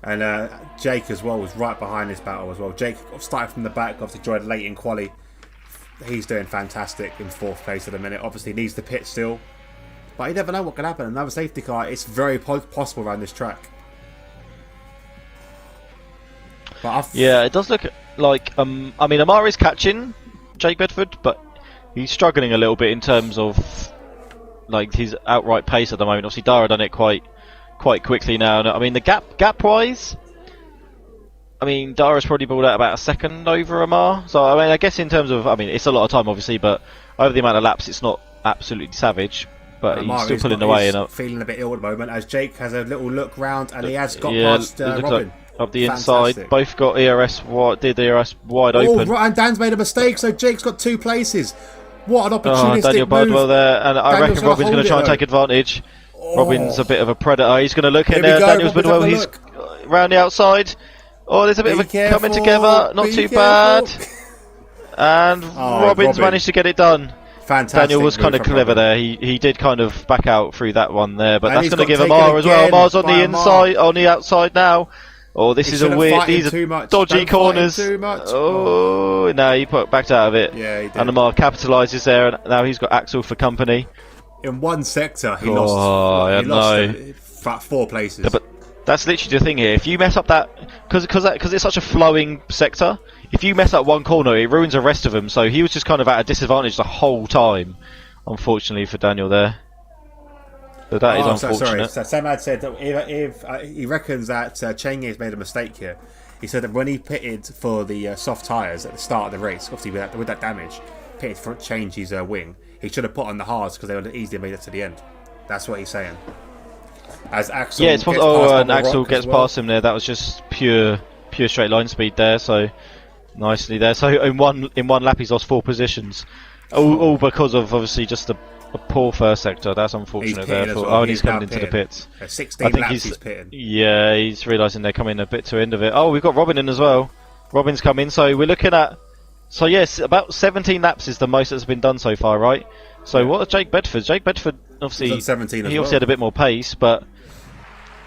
A: And Jake as well was right behind this battle as well. Jake started from the back, obviously joined late in quali. He's doing fantastic in 4th place at the minute. Obviously needs to pit still, but you never know what can happen. Another safety car. It's very possible around this track. But
B: yeah, it does look like. I mean, Amar is catching Jake Bedford, but he's struggling a little bit in terms of like his outright pace at the moment. Obviously, Dara done it quite quickly now. I mean, the gap wise, I mean, Dara's probably balled out about a second over Amar. So I mean, I guess in terms of, I mean, it's a lot of time obviously, but over the amount of laps, it's not absolutely savage. But he's still pulling away. And
A: feeling a bit ill at the moment as Jake has a little look round and he has got past Robin.
B: Up the inside, both got ERS wide open.
A: Right, and Dan's made a mistake, so Jake's got 2 places. What an opportunistic
B: Daniel Bardwell there, and I reckon Robin's going to try and take advantage. Robin's a bit of a predator. He's going to look in there. Daniel Bardwell, he's round the outside. Oh, there's a bit
A: Be
B: of a
A: careful,
B: coming together. Not
A: be
B: too
A: careful.
B: bad. And
A: Oh,
B: Robin's
A: Robin.
B: managed to get it done.
A: Fantastic.
B: Daniel was kind
A: move
B: of
A: from
B: clever
A: Robin.
B: there. He did kind of back out through that one there, but
A: And
B: that's
A: he's
B: going to
A: got
B: give
A: taken
B: Amar as well.
A: again
B: Amar's on
A: by
B: the
A: Amar.
B: inside, on the outside now. Oh, this
A: He
B: is a
A: shouldn't
B: weird.
A: fight him
B: These
A: too
B: are
A: much.
B: dodgy
A: Don't fight him
B: corners.
A: too much.
B: Oh, no, he backed out of it.
A: Yeah, he did.
B: And Amar capitalises there, and now he's got Axel for company.
A: In one sector, he
B: Oh,
A: lost.
B: I
A: He lost
B: know.
A: 4 places.
B: Yeah, but that's literally the thing here. If you mess up that, because it's such a flowing sector, if you mess up one corner, it ruins the rest of them. So he was just kind of at a disadvantage the whole time, unfortunately for Daniel there. So that is unfortunate.
A: So Samad said that if he reckons that Cheng has made a mistake here. He said that when he pitted for the soft tyres at the start of the race, obviously with that damage, pitted for change his wing, he should have put on the hards because they would have easily made it to the end. That's what he's saying. As Axel,
B: Yeah, it's
A: gets
B: possible.
A: past
B: Oh,
A: on
B: and
A: the
B: Axel
A: rock
B: gets
A: as well.
B: past him there. That was just pure straight line speed there. So nicely there. So in one lap, he's lost 4 positions, all because of obviously just a poor first sector. That's unfortunate there.
A: As well.
B: Oh, and he's
A: now
B: coming into the
A: pitting.
B: pits.
A: 16
B: I think
A: laps he's pitting.
B: Yeah, he's realising they're coming a bit to end of it. Oh, we've got Robin in as well. Robin's come in, so we're looking at. So yes, about 17 laps is the most that's been done so far, right? So
A: Yeah.
B: what is Jake Bedford? Jake Bedford obviously
A: He's on 17 as
B: he obviously
A: well.
B: had a bit more pace, but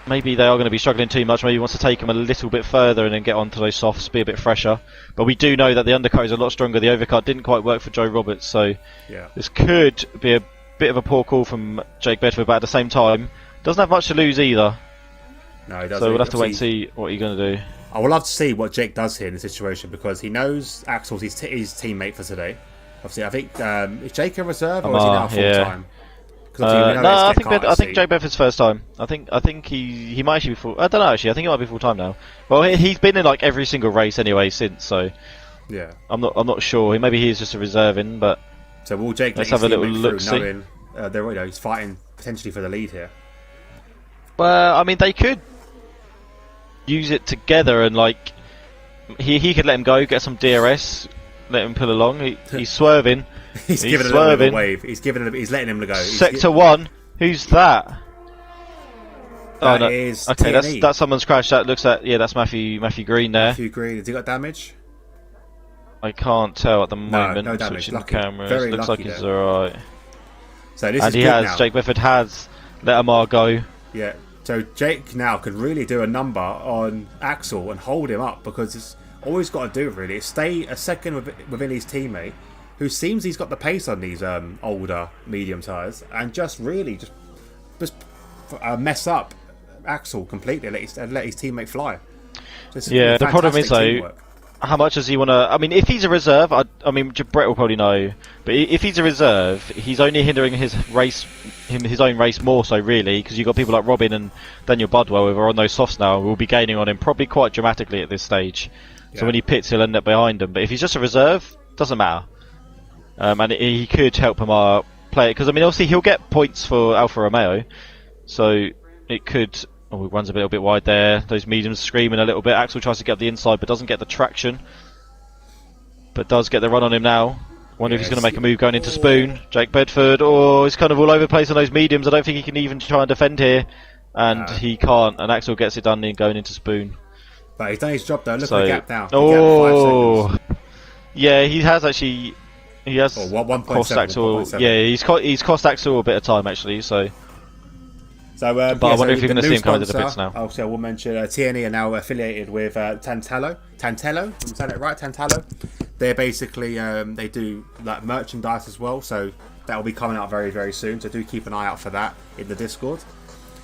B: maybe they are going to be struggling too much. Maybe he wants to take them a little bit further and then get onto those softs, be a bit fresher. But we do know that the undercut is a lot stronger. The overcut didn't quite work for Joe Roberts, so
A: Yeah.
B: this could be a bit of a poor call from Jake Bedford. But at the same time, doesn't have much to lose either.
A: No, he doesn't.
B: So we'll have to wait and
A: Obviously,
B: see what he's going to do.
A: I would love to see what Jake does here in this situation because he knows Axel's his teammate for today. Obviously, I think is Jake a reserve or is he now full
B: yeah.
A: time?
B: No, I think Jake Bedford's first time. I think he might actually be full. I don't know actually. I think he might be full time now. Well, he's been in like every single race anyway since. So
A: yeah,
B: I'm not sure. Maybe he's just a reserving, but
A: so will Jake
B: let's
A: let
B: have
A: his
B: a little
A: teammate
B: look.
A: through, knowing he's fighting potentially for the lead here?
B: Well, I mean they could use it together and like he could let him go, get some DRS, let him pull along. He's swerving.
A: He's giving a little bit of a wave. He's letting him go.
B: Sector 1. Who's that?
A: That
B: no.
A: is
B: Okay,
A: TNE.
B: that's someone's crash. That looks at that's Matthew Green there.
A: Matthew Green. Has he got damage?
B: I can't tell at the moment.
A: No damage.
B: Switching
A: Lucky.
B: the cameras.
A: Very
B: Looks
A: lucky
B: like he's
A: there.
B: alright.
A: So this
B: And
A: is
B: he
A: good
B: has.
A: now.
B: Jake Bedford has let Amar go.
A: Yeah. So Jake now could really do a number on Axel and hold him up because it's all he's got to do really is stay a second within his teammate, who seems he's got the pace on these older medium tyres, and just really just mess up Axel completely and let his teammate fly.
B: Yeah, the problem is though,
A: teamwork.
B: how much does he want to? I mean, if he's a reserve, I mean, Brett will probably know. But if he's a reserve, he's only hindering his own race more so, really, because you've got people like Robin and Daniel Budwell who are on those softs now, who will be gaining on him probably quite dramatically at this stage.
A: Yeah.
B: So when he pits, he'll end up behind him. But if he's just a reserve, doesn't matter. And he could help him play it because I mean, obviously he'll get points for Alfa Romeo, so it could. Oh, he runs a little bit wide there. Those mediums screaming a little bit. Axel tries to get up the inside, but doesn't get the traction. But does get the run on him now. Wonder if he's going to make a move going into Spoon. Jake Bedford, he's kind of all over the place on those mediums. I don't think he can even try and defend here, and he can't. And Axel gets it done in going into Spoon.
A: But he's done his job though. Look at the gap now.
B: Oh,
A: The gap 5 seconds.
B: yeah, he has actually. He has
A: 1.7,
B: cost Axel.
A: 1.7.
B: Yeah, he's cost Axel a bit of time actually. So.
A: But
B: I wonder if you're going to see him come into the
A: sponsor,
B: pits now.
A: Also, I will mention TNE are now affiliated with Tantello. Tantello, I'm saying it right, Tantello. They're basically they do like merchandise as well, so that will be coming out very very soon. So do keep an eye out for that in the Discord.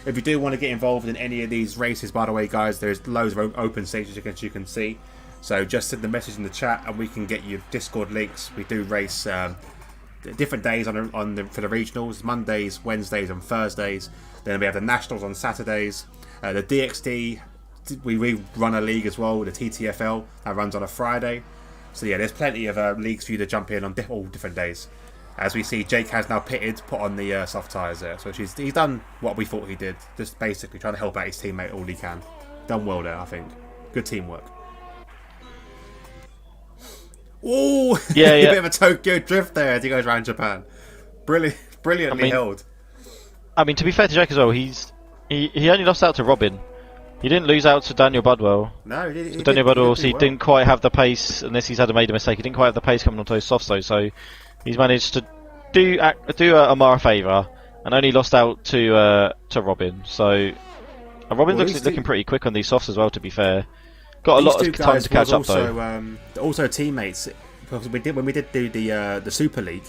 A: If you do want to get involved in any of these races, by the way, guys, there's loads of open stages you can see. So just send the message in the chat, and we can get you Discord links. We do race different days for the regionals: Mondays, Wednesdays, and Thursdays. Then we have the nationals on Saturdays. The DxT, we run a league as well, the TTFL, that runs on a Friday. So yeah, there's plenty of leagues for you to jump in on all different days. As we see, Jake has now put on the soft tyres there. So he's done what we thought he did, just basically trying to help out his teammate all he can. Done well there, I think. Good teamwork. Oh,
B: yeah,
A: a bit of a Tokyo drift there as he goes around Japan. Brilliantly held.
B: I mean, to be fair to Jake as well, he only lost out to Robin, He didn't lose out to Daniel Budwell.
A: No, he did.
B: So Daniel Budwell,
A: He
B: he didn't quite have the pace, unless he's made a mistake. He didn't quite have the pace coming onto those softs though. So he's managed to do Amar a favour and only lost out to Robin. So Robin looking pretty quick on these softs as well. To be fair, got a lot of time to catch up though.
A: Also teammates, because when we did do the Super League,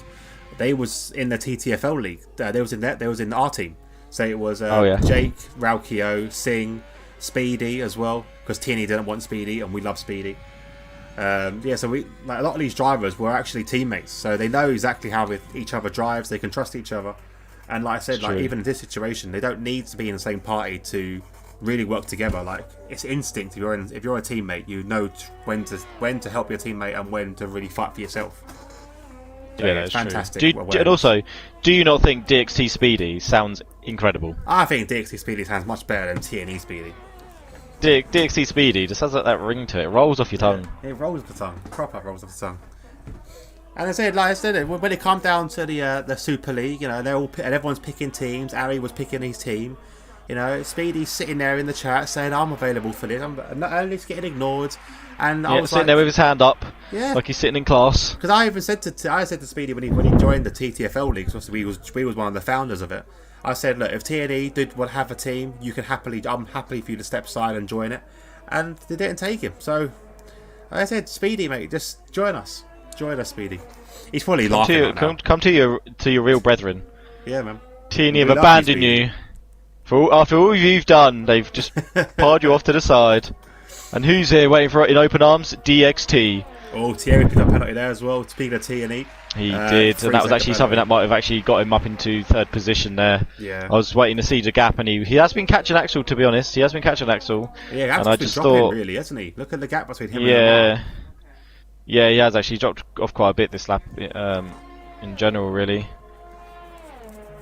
A: they was in the TTFL league. They was in our team. So it was Jake, Raukio, Singh, Speedy as well, because TNE didn't want Speedy and we love Speedy. So we a lot of these drivers were actually teammates, so they know exactly how each other drives. They can trust each other, and like I said, even in this situation, they don't need to be in the same party to really work together. Like, it's instinct. If you're a teammate, you know when to help your teammate and when to really fight for yourself. So
B: yeah, that's
A: fantastic.
B: And also, do you not think DxT Speedy sounds incredible?
A: I think DxT Speedy sounds much better than TNE Speedy.
B: DxT Speedy just has that ring to it. It rolls off your tongue.
A: It rolls off the tongue. Proper rolls off the tongue. And like I said, when it come down to the Super League, you know, everyone's picking teams. Ari was picking his team. You know, Speedy's sitting there in the chat saying, "I'm available for this." I'm not only getting ignored, and I was
B: sitting there with his hand up,
A: yeah,
B: like he's sitting in class.
A: Because I even said to Speedy when he joined the TTFL league, because we was one of the founders of it. I said, look, if TNE would have a team, I'm happy for you to step aside and join it. And they didn't take him. So I said, Speedy, mate, just join us. Join us, Speedy. He's probably laughing.
B: Come to your real brethren.
A: Yeah, man.
B: TNE have abandoned you. After all you've done, they've just parred you off to the side. And who's here waiting for it in open arms? DxT.
A: Oh, Thierry picked up a penalty there as well. Speaking of TNE.
B: He did, and that was actually something that might have actually got him up into third position there.
A: Yeah.
B: I was waiting to see the gap, and he has been catching Axel, to be honest. He has been catching Axel.
A: Yeah,
B: and I
A: just
B: just thought,
A: really, hasn't he? Look at the gap between him and Lamar.
B: Yeah, he has actually dropped off quite a bit this lap, in general, really.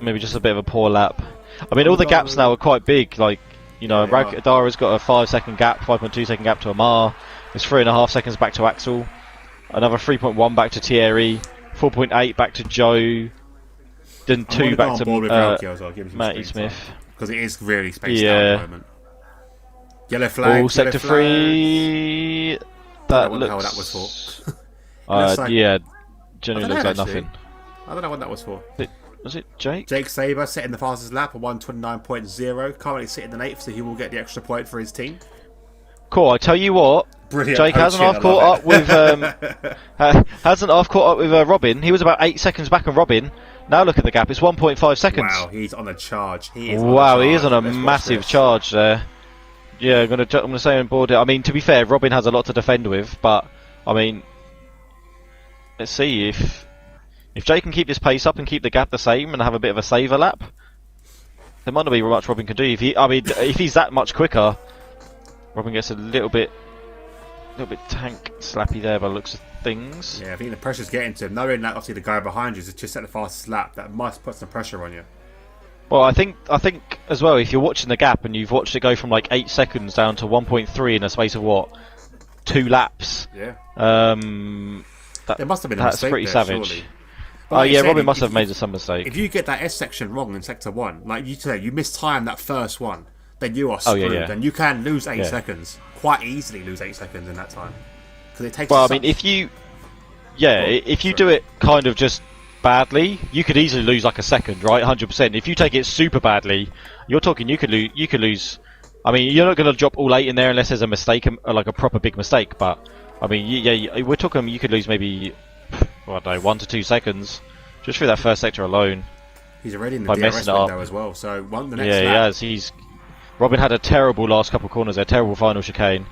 B: Maybe just a bit of a poor lap. I mean, all the gaps now are quite big. Like, you know, Dara's got a 5-second gap, 5.2-second gap to Amar. It's 3.5 seconds back to Axel. Another 3.1 back to Thierry. 4.8 back to Joe. Then 2 back to Matty Smith.
A: Because it is really spaced out at the moment. Yellow flag.
B: All sector 3. That looks.
A: How that was for.
B: Yeah, generally looks like nothing.
A: I don't know what that was for.
B: Was it Jake?
A: Jake Saber setting the fastest lap at 1:29.0. Currently sitting in 8th, so he will get the extra point for his team.
B: Cool. I tell you what.
A: Brilliant.
B: Jake hasn't half caught up with Robin. He was about 8 seconds back on Robin. Now look at the gap. It's 1.5 seconds.
A: Wow, he's on a charge. He is
B: on a massive charge there. Yeah, I'm gonna say on board it. I mean, to be fair, Robin has a lot to defend with, but I mean, let's see if Jake can keep this pace up and keep the gap the same and have a bit of a saver lap. There might not be much Robin can do. If he's that much quicker, Robin gets a little bit tank slappy there by the looks of things.
A: Yeah, I think the pressure's getting to him. Knowing that obviously the guy behind you is just set the fastest lap, that must put some pressure on you.
B: Well, I think as well, if you're watching the gap and you've watched it go from like 8 seconds down to 1.3 in a space of what, 2 laps?
A: Yeah.
B: There
A: must have been a
B: that's
A: mistake
B: pretty
A: there,
B: savage.
A: Surely.
B: Oh yeah, Robin must have made some mistake.
A: If you get that S section wrong in sector 1, like you say, you mistime that first one, then you are screwed.
B: Oh, yeah.
A: And you can lose 8 seconds. Quite easily lose 8 seconds in that time. Because it takes.
B: Well, I mean, if you do it kind of just badly, you could easily lose like a second, right? 100%. If you take it super badly, you're talking you could lose. I mean, you're not going to drop all 8 in there unless there's a mistake, like a proper big mistake. But I mean, we're talking you could lose maybe, I don't know, 1 to 2 seconds just through that first sector alone.
A: He's already in the DRS window as well. So the next lap.
B: He has. Robin had a terrible last couple of corners there, terrible final chicane.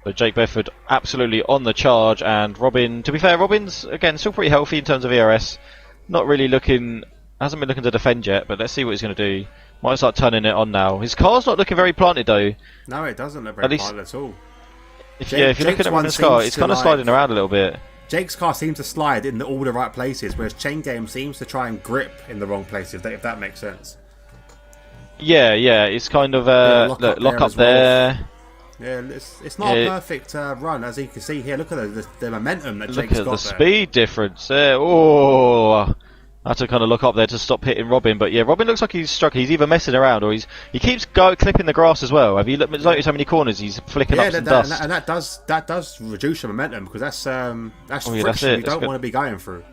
B: But Jake Bedford absolutely on the charge, and Robin, to be fair, Robin's again still pretty healthy in terms of ERS. Not really hasn't been looking to defend yet, but let's see what he's going to do. Might start turning it on now. His car's not looking very planted though.
A: No, it doesn't look very planted at all.
B: If you're looking at Robin's car, it's kind of sliding around a little bit.
A: Jake's car seems to slide in all the right places, whereas Chain Game seems to try and grip in the wrong places, if that makes sense.
B: Yeah, it's kind of lock up there.
A: Yeah, it's not a perfect run, as you can see here. Look at the momentum that Jake's got there.
B: Look at the speed difference there. Oh, I had to kind of look up there to stop hitting Robin, but yeah, Robin looks like he's struck. He's either messing around or he keeps clipping the grass as well. Have you noticed how many corners he's flicking up some dust?
A: And that does reduce your momentum because that's friction you don't want to be going through.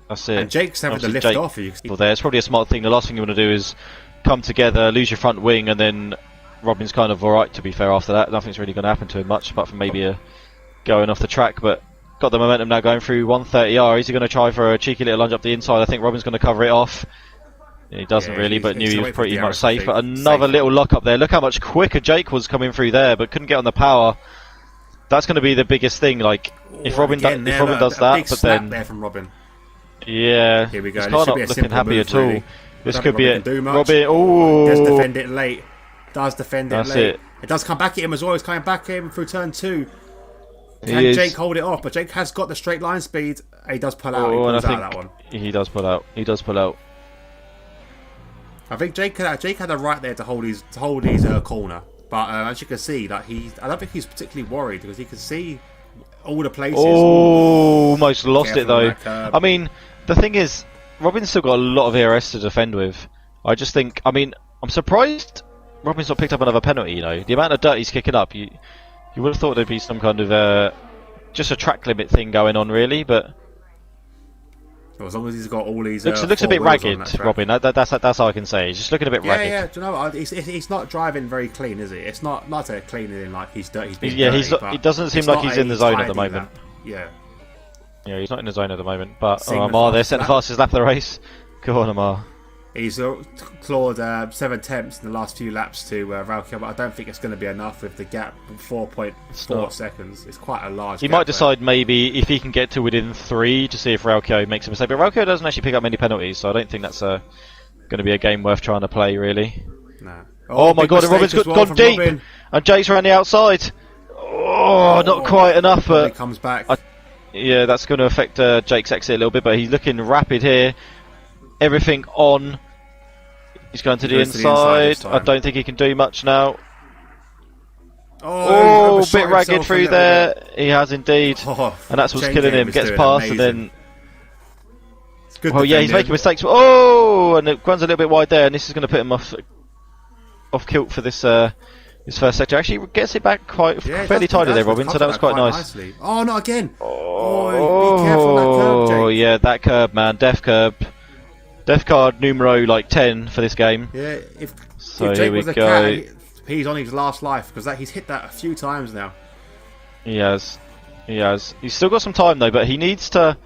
B: That's it.
A: And Jake's having to lift off you.
B: There, it's probably a smart thing. The last thing you want to do is come together, lose your front wing, and then Robin's kind of alright. To be fair, after that, nothing's really going to happen to him much, apart from maybe a going off the track, but. Got the momentum now going through 130R. Is he going to try for a cheeky little lunge up the inside? I think Robin's going to cover it off. He doesn't really, but knew he was pretty much safe. But another little lock up there. Look how much quicker Jake was coming through there, but couldn't get on the power. That's going to be the biggest thing. Like if Robin does that, but then
A: there from Robin.
B: Yeah,
A: here we go.
B: He's not looking happy at all. This could be it. Robin,
A: does defend it late. It does come back at him as well. He's coming back at him through turn 2. Can Jake hold it off? But Jake has got the straight line speed. He does pull out. He pulls out that one.
B: He does pull out.
A: I think Jake had a right there to hold his corner. But as you can see, I don't think he's particularly worried because he can see all the places.
B: Oh, almost lost it though. I mean, the thing is, Robin's still got a lot of ERS to defend with. I just think, I'm surprised Robin's not picked up another penalty. You know, the amount of dirt he's kicking up. You would have thought there'd be some kind of just a track limit thing going on, really, but
A: well, as long as he's got all these.
B: Looks a bit ragged, Robin. That's how I can say. He's just looking a bit ragged.
A: Yeah. Do you know what? He's not driving very clean, is he? It's not a clean in like he's dirty.
B: He doesn't seem like he's in the zone at the moment.
A: Yeah,
B: he's not in the zone at the moment. But Amar, they're setting the fastest lap of the race. Go on, Amar.
A: He's clawed 7 tenths in the last few laps to Raukio, but I don't think it's going to be enough with the gap 4.4 seconds. It's quite a large gap.
B: He might decide maybe if he can get to within 3 to see if Raukio makes a mistake. But Raukio doesn't actually pick up many penalties, so I don't think that's going to be a game worth trying to play, really.
A: No.
B: Oh my god, and Robin's gone deep! Robin. And Jake's around the outside. Oh, not quite enough, but...
A: He comes back.
B: Yeah, that's going to affect Jake's exit a little bit, but he's looking rapid here. Everything on. He's going to the inside. I don't think he can do much now. Oh, a bit ragged through there. He has indeed. And that's what's killing him. Gets past and then... Well, yeah, he's making mistakes. Oh, and it runs a little bit wide there, and this is going to put him off kilt for this his first sector. Actually, gets it back fairly tidy there, Robin, so that was quite nice.
A: Nicely. Oh, not again. Oh, be careful on that curb, Jake.
B: Yeah, that curb, man. Death curb. Death card numero 10 for this game.
A: Yeah, if Jake was a cat, he's on his last life because he's hit that a few times now.
B: He has. He's still got some time though, but he needs to.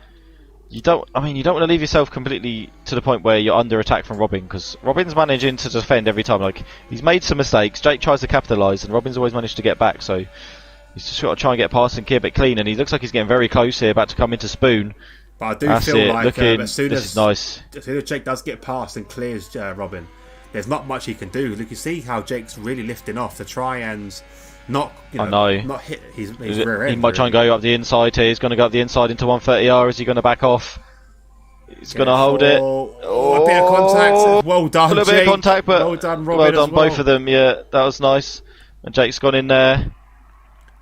B: You don't want to leave yourself completely to the point where you're under attack from Robin, because Robin's managing to defend every time. Like, he's made some mistakes. Jake tries to capitalise, and Robin's always managed to get back. So he's just got to try and get past and keep it clean. And he looks like he's getting very close here, about to come into Spoon.
A: But I do feel like as soon as Jake does get past and clears Robin, there's not much he can do. You can see how Jake's really lifting off to try and not hit his rear end.
B: He might try and go up the inside here. He's going to go up the inside into 130R. Is he going to back off? He's going to hold it.
A: A bit of contact. Well done,
B: a little
A: Jake.
B: bit of contact, but
A: well done, Robin.
B: Well done, both of them. Yeah, that was nice. And Jake's gone in there.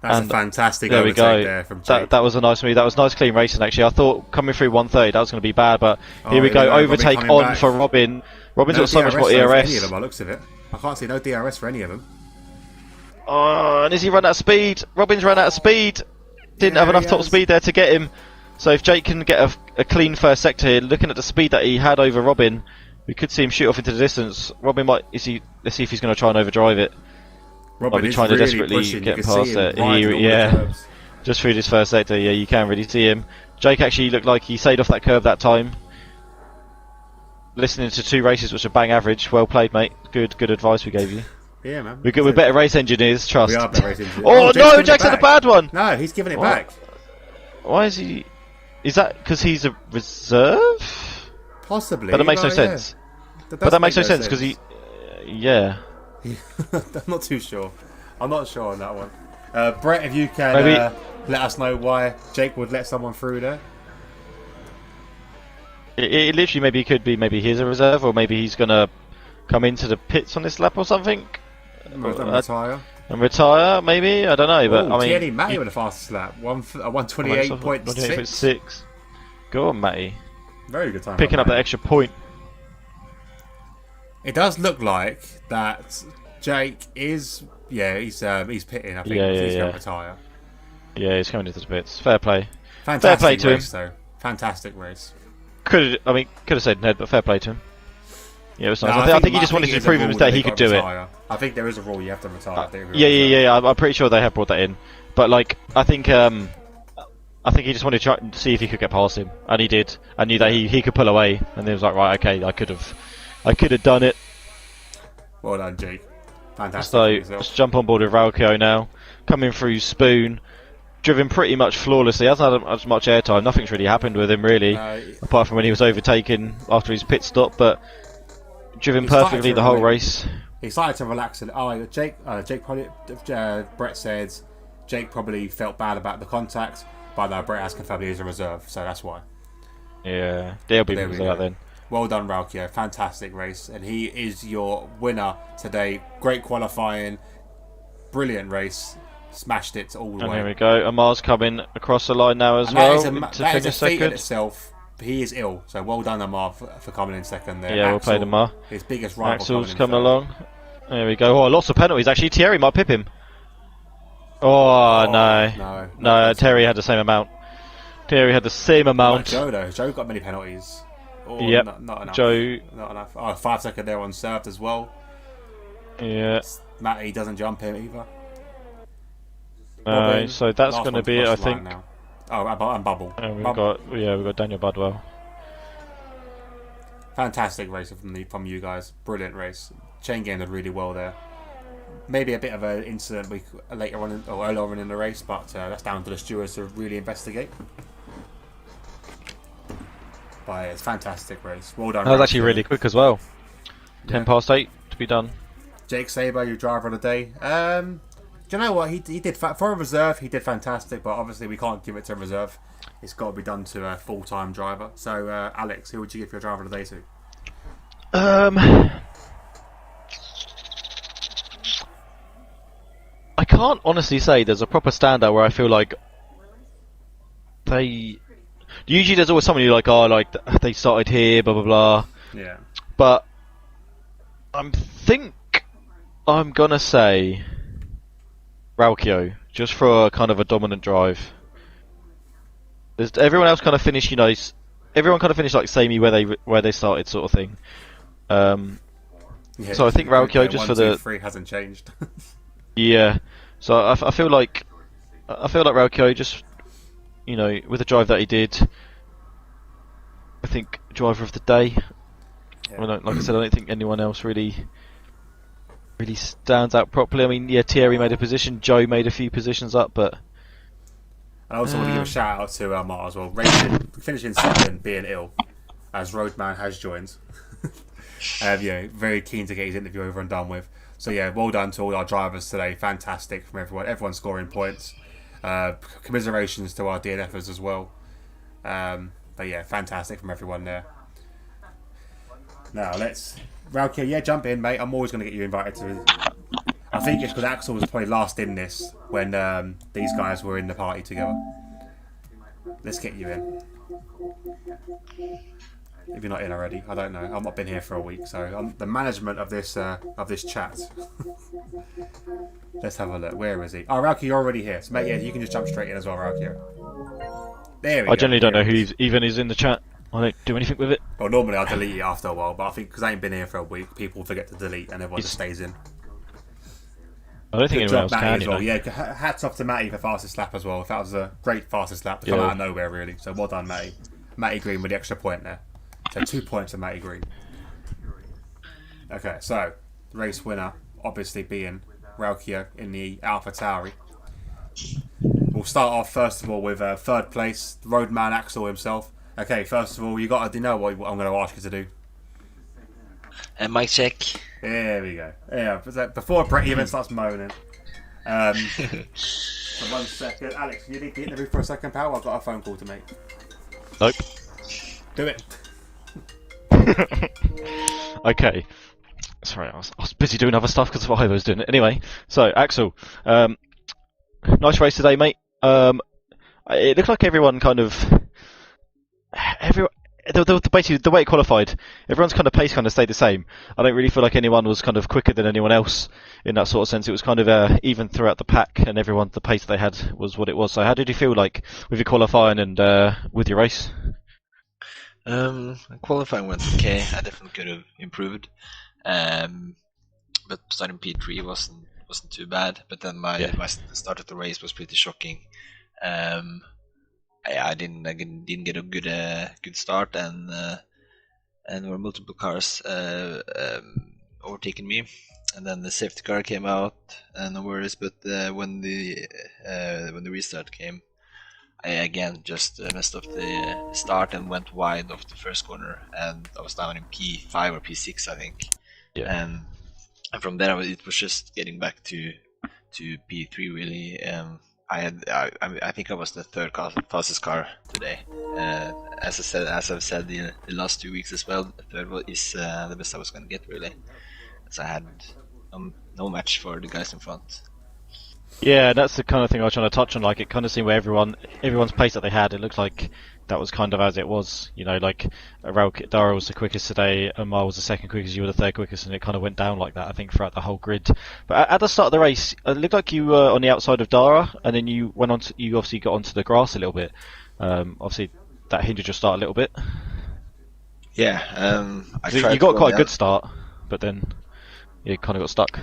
A: That's a fantastic overtake there from Jake.
B: That was a nice move. That was nice clean racing, actually. I thought coming through 130 that was going to be bad, but here we go. Overtake on back for Robin. Robin's got so much more ERS.
A: Any of them, by the looks of it. I can't see no DRS for any of them.
B: Oh, and has he run out of speed? Robin's run out of speed. Didn't have enough top speed there to get him. So if Jake can get a clean first sector here, looking at the speed that he had over Robin, we could see him shoot off into the distance. Robin might... Let's see if he's going to try and overdrive it.
A: Robin
B: is trying to
A: really
B: desperately
A: pushing.
B: Get past it. Just through this first sector, yeah, you can really see him. Jake actually looked like he stayed off that curve that time. Listening to 2 races, which are bang average. Well played, mate. Good advice we gave you.
A: Yeah, man.
B: We're better race engineers, trust.
A: We are better race engineers.
B: Oh no, Jack's had a bad one.
A: No, he's giving it back.
B: Why is he? Is that because he's a reserve?
A: Possibly.
B: But that makes no sense. But that makes no sense because he. Yeah.
A: I'm not too sure. I'm not sure on that one. Brett, if you can let us know why Jake would let someone through there.
B: It literally could be he's a reserve, or maybe he's gonna come into the pits on this lap or something.
A: And retire.
B: And retire, maybe? I don't know, but I mean...
A: TNE Matty with the fastest lap. 128.6.
B: Go on, Matty.
A: Very good time.
B: Picking up that extra point.
A: It does look like that Jake is, he's pitting. I think he's going to retire.
B: Yeah, he's coming into the pits. Fair play.
A: Fantastic
B: fair play to
A: race,
B: him.
A: though. Fantastic race.
B: Could have said Ned, but fair play to him. Yeah, it was nice. I think he just wanted to prove him that he could do it.
A: I think there is a rule you have to retire.
B: Yeah. I'm pretty sure they have brought that in. But like, I think he just wanted to try and see if he could get past him, and he did. I knew that he could pull away, and he was like, right, okay, I could have done it.
A: Well done, Jake. Fantastic.
B: So let's jump on board with Raukio now, coming through Spoon, driven pretty much flawlessly. Hasn't had as much airtime. Nothing's really happened with him really, apart from when he was overtaken after his pit stop. But driven perfectly the whole race.
A: He started to relax. And Jake probably. Brett said Jake probably felt bad about the contact, but no, Brett has confirmed he is a reserve, so that's why.
B: Yeah, they'll be reserved then.
A: Well done, Raukio. Fantastic race, and he is your winner today. Great qualifying, brilliant race. Smashed it all the way.
B: And here we go. Amar's coming across the line now as well.
A: That is a feat in itself. He is ill, so well done, Amar, for coming in second there.
B: Yeah, we'll play Amar.
A: His biggest rival.
B: Axel's coming along. There we go. Oh, lots of penalties. Actually, Thierry might pip him. No. Terry had the same amount. Thierry had the same amount.
A: Joe though. Joe got many penalties.
B: Yep.
A: Not enough.
B: Joe.
A: Not enough. 5 second there on served as well.
B: Yeah.
A: Matty doesn't jump him either.
B: No, so that's going to be it, I think.
A: Now. Oh, and Bubble.
B: And we've got Daniel Budwell.
A: Fantastic race from you guys. Brilliant race. Chain game did really well there. Maybe a bit of an incident later on or earlier on in the race, but that's down to the stewards to really investigate. But it's a fantastic race. Well done.
B: That was actually really quick as well. 10 past 8 to be done.
A: Jake Saber, your driver of the day. Do you know what he did for a reserve? He did fantastic, but obviously we can't give it to a reserve. It's got to be done to a full-time driver. So, Alex, who would you give your driver of the day to?
B: I can't honestly say there's a proper standout where I feel like usually there's always someone you're like, they started here, blah blah blah.
A: Yeah.
B: But I'm gonna say Raukio, just for a kind of a dominant drive. Everyone else kind of finished, everyone kind of finished like samey where they started, sort of thing. So I think Raukio just
A: 1,
B: for
A: 2,
B: the
A: 3 hasn't changed.
B: Yeah, so I feel like Raukio just, with the drive that he did, I think driver of the day. Yeah. Like I said, I don't think anyone else really stands out properly. I mean, yeah, Thierry made a position, Joe made a few positions up, but
A: I also want to give a shout out to Amar as well. Finishing second, being ill, as Roadman has joined. Very keen to get his interview over and done with. So yeah, well done to all our drivers today. Fantastic from everyone. Everyone scoring points. Commiserations to our DNFers as well. But yeah, fantastic from everyone there. Now Raukio, jump in, mate. I'm always going to get you invited to. I think it's because Axel was probably last in this when these guys were in the party together. Let's get you in. If you're not in already, I don't know. I've not been here for a week, so I'm the management of this chat. Let's have a look. Where is he? Oh, Raukio, you're already here. So, mate, you can just jump straight in as well, Raukio. There we go.
B: I generally don't know who even is in the chat. I don't do anything with it.
A: Well, normally I delete it after a while, but I think because I ain't been here for a week, people forget to delete and everyone just stays in.
B: I don't think anyone else can.
A: Well. Yeah, hats off to Matty for fastest lap as well. That was a great fastest lap to come out of nowhere, really. So well done, Matty. Matty Green with the extra point there. So 2 points to Matty Green. Okay, so the race winner obviously being Raukio in the Alpha Tauri. We'll start off first of all with third place, the roadman Axel himself. Okay, first of all, you got to know what I'm going to ask you to do.
C: Mic check.
A: There we go. Yeah, before Brett even starts moaning. So 1 second, Alex, can you leave the interview for a second, pal? I've got a phone call to make.
B: Nope.
A: Do it.
B: Okay. Sorry, I was busy doing other stuff because of what I was doing. Anyway, so Axel, nice race today, mate. It looked like everyone kind of basically the way it qualified, everyone's kind of pace kind of stayed the same. I don't really feel like anyone was kind of quicker than anyone else in that sort of sense. It was kind of even throughout the pack, and everyone the pace they had was what it was. So how did you feel like with your qualifying and with your race?
C: Qualifying went okay. I definitely could have improved. But starting P3 wasn't too bad. But then my start of the race was pretty shocking. I didn't get a good start, and there were multiple cars overtaking me. And then the safety car came out, and no worries. But when the restart came, I again just messed up the start and went wide off the first corner, and I was down in P5 or P6, I think.
B: Yeah.
C: And from there it was just getting back to P3 really. I think I was the third fastest car today. As I've said the last 2 weeks as well, the third is the best I was gonna get really. So I had no match for the guys in front.
B: Yeah, that's the kind of thing I was trying to touch on. Like, it kind of seemed where everyone's pace that they had, it looked like that was kind of as it was. You know, like Dara was the quickest today, Amar was the second quickest, you were the third quickest, and it kind of went down like that, I think, throughout the whole grid. But at the start of the race, it looked like you were on the outside of Dara, and then you obviously got onto the grass a little bit. Obviously, that hindered your start a little bit.
C: Yeah,
B: you got quite a good start, but then you kind of got stuck.